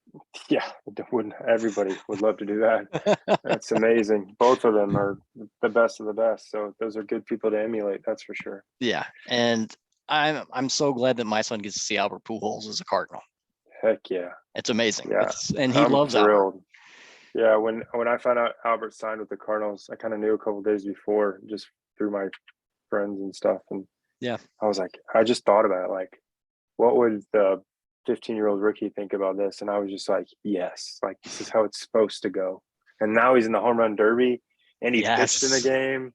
Yeah, everybody would love to do that. That's amazing. Both of them are the best of the best. So those are good people to emulate. That's for sure. Yeah. And I'm so glad that my son gets to see Albert Pujols as a Cardinal. Heck yeah. It's amazing. Yeah. And he I'm loves thrilled. Albert. Yeah. When I found out Albert signed with the Cardinals, I kind of knew a couple of days before just through my friends and stuff. And yeah, I was like, I just thought about it. What would the 15-year-old rookie think about this? And I was just like, yes, this is how it's supposed to go. And now he's in the home run derby and he pitched in the game.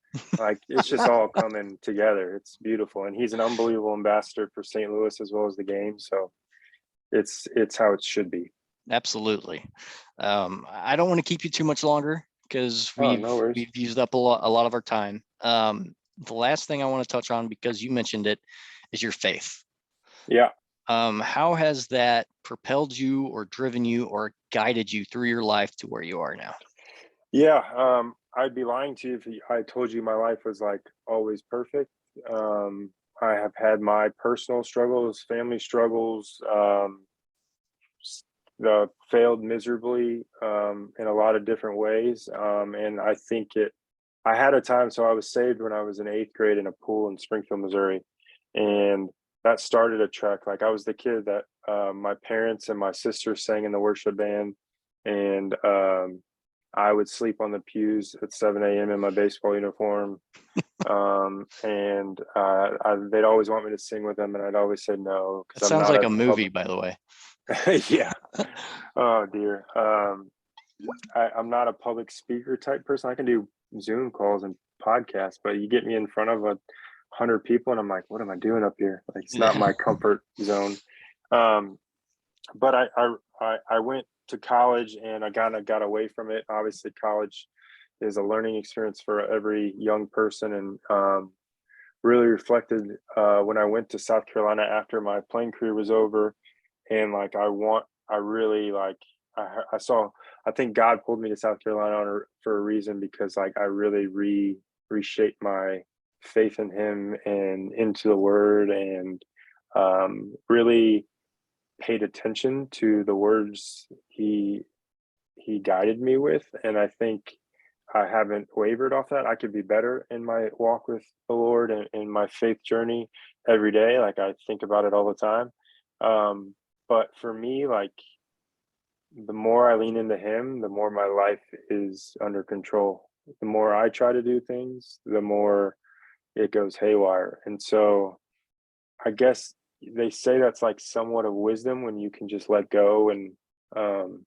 It's just all coming together. It's beautiful. And he's an unbelievable ambassador for St. Louis as well as the game. So it's how it should be. Absolutely. I don't want to keep you too much longer because we've used up a lot of our time. The last thing I want to touch on, because you mentioned it, is your faith. Yeah. How has that propelled you or driven you or guided you through your life to where you are now? Yeah. I'd be lying to you if I told you my life was always perfect. I have had my personal struggles, family struggles, failed miserably in a lot of different ways. And I think I had a time, so I was saved when I was in 8th grade in a pool in Springfield, Missouri. And that started a trek. I was the kid that my parents and my sister sang in the worship band. And I would sleep on the pews at 7 a.m. in my baseball uniform. And they'd always want me to sing with them. And I'd always say no. That sounds like a movie, by the way. Yeah. Oh, dear. I'm not a public speaker type person. I can do Zoom calls and podcasts, but you get me in front of 100 people and I'm like, what am I doing up here? It's not my comfort zone. But I went to college and I kind of got away from it. Obviously, college is a learning experience for every young person, and really reflected when I went to South Carolina after my playing career was over. And I think God pulled me to South Carolina for a reason, because I really reshaped my faith in him and into the word, and really paid attention to the words he guided me with. And I think I haven't wavered off that. I could be better in my walk with the Lord and in my faith journey every day. Like I think about it all the time. But for me, like the more I lean into him, the more my life is under control. The more I try to do things, the more it goes haywire. And so I guess they say that's like somewhat of wisdom when you can just let go and um,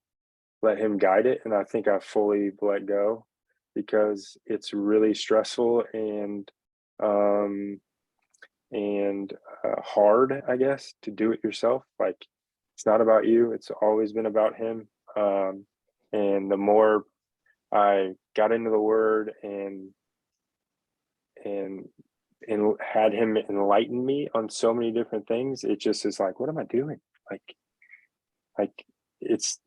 let him guide it. And I think I fully let go because it's really stressful um, and hard, I guess, to do it yourself. Like it's not about you; it's always been about him. And the more I got into the Word and and had him enlighten me on so many different things, it just is like, what am I doing? Like, like it's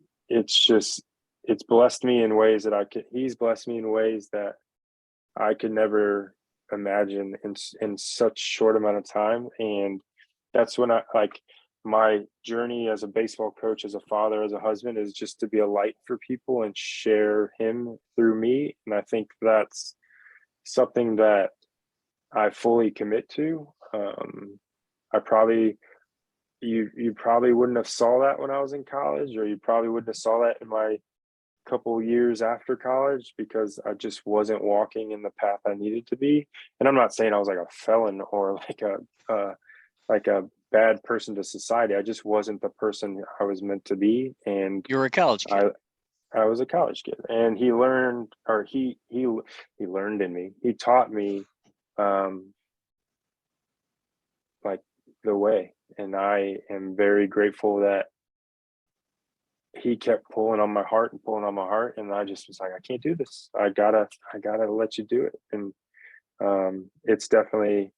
just it's blessed me in ways that he's blessed me in ways that I could never imagine in such short amount of time. And that's when I like my journey as a baseball coach, as a father, as a husband is just to be a light for people and share him through me. And I think that's something that I fully commit to. I probably you probably wouldn't have saw that when I was in college, or you probably wouldn't have saw that in my couple years after college because I just wasn't walking in the path I needed to be. And I'm not saying I was like a felon or like a bad person to society. I just wasn't the person I was meant to be. And You were a college kid. I was a college kid, and he learned, or he learned in me. He taught me like the way, and I am very grateful that he kept pulling on my heart and pulling on my heart, and I just was like, I can't do this. I gotta let you do it. And it's definitely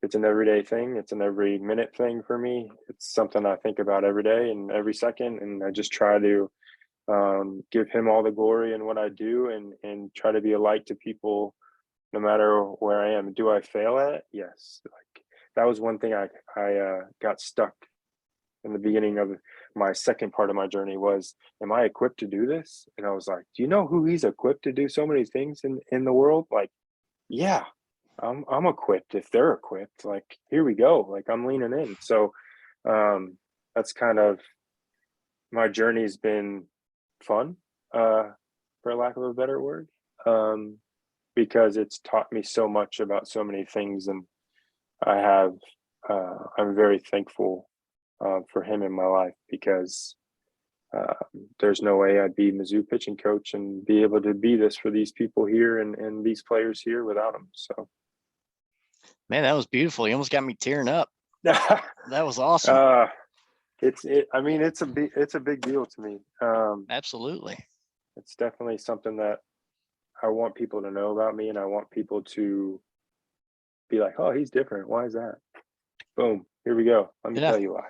it's an everyday thing. It's an every minute thing for me. It's something I think about every day and every second, and I just try to give him all the glory in what I do, and try to be a light to people no matter where I am. Do I fail at it? Yes. Like that was one thing I got stuck in the beginning of my second part of my journey was, am I equipped to do this? And I was like, do you know who he's equipped to do so many things in the world? Like, yeah, I'm equipped if they're equipped. Like, here we go. Like I'm leaning in. So that's kind of my journey's been fun, for lack of a better word. Because it's taught me so much about so many things, and I have I'm very thankful for him in my life because uh, there's no way I'd be Mizzou pitching coach and be able to be this for these people here and these players here without him. So, Man, that was beautiful. You almost got me tearing up. uh, That was awesome. I mean, it's a big deal to me. Absolutely. It's definitely something that I want people to know about me, and I want people to be like, oh, he's different. Why is that? Boom. Here we go. Let me Yeah. tell you why.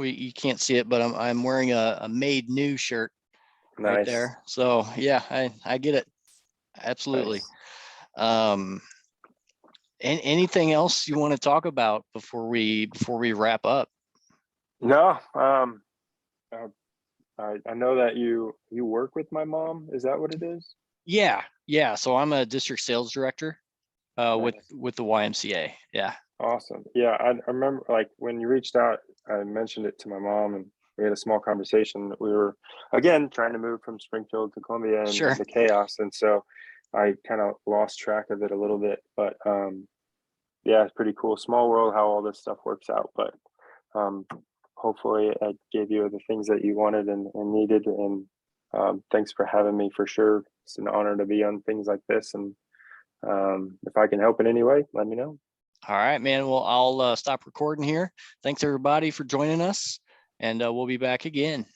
You can't see it, but I'm wearing a made new shirt right Nice. there. So yeah, I get it. Absolutely. Nice. And anything else you want to talk about before we wrap up? No. I know that you work with my mom. Is that what it is? Yeah. So I'm a district sales director Nice. with the YMCA. Yeah. Awesome. Yeah, I remember like when you reached out, I mentioned it to my mom, and we had a small conversation. We were again trying to move from Springfield to Columbia and Sure. the chaos, and so I kind of lost track of it a little bit. But yeah, it's pretty cool. Small world how all this stuff works out. But um, hopefully, I gave you the things that you wanted and needed. And thanks for having me for sure. It's an honor to be on things like this. And if I can help in any way, let me know. All right, man. Well, I'll stop recording here. Thanks everybody for joining us, and we'll be back again.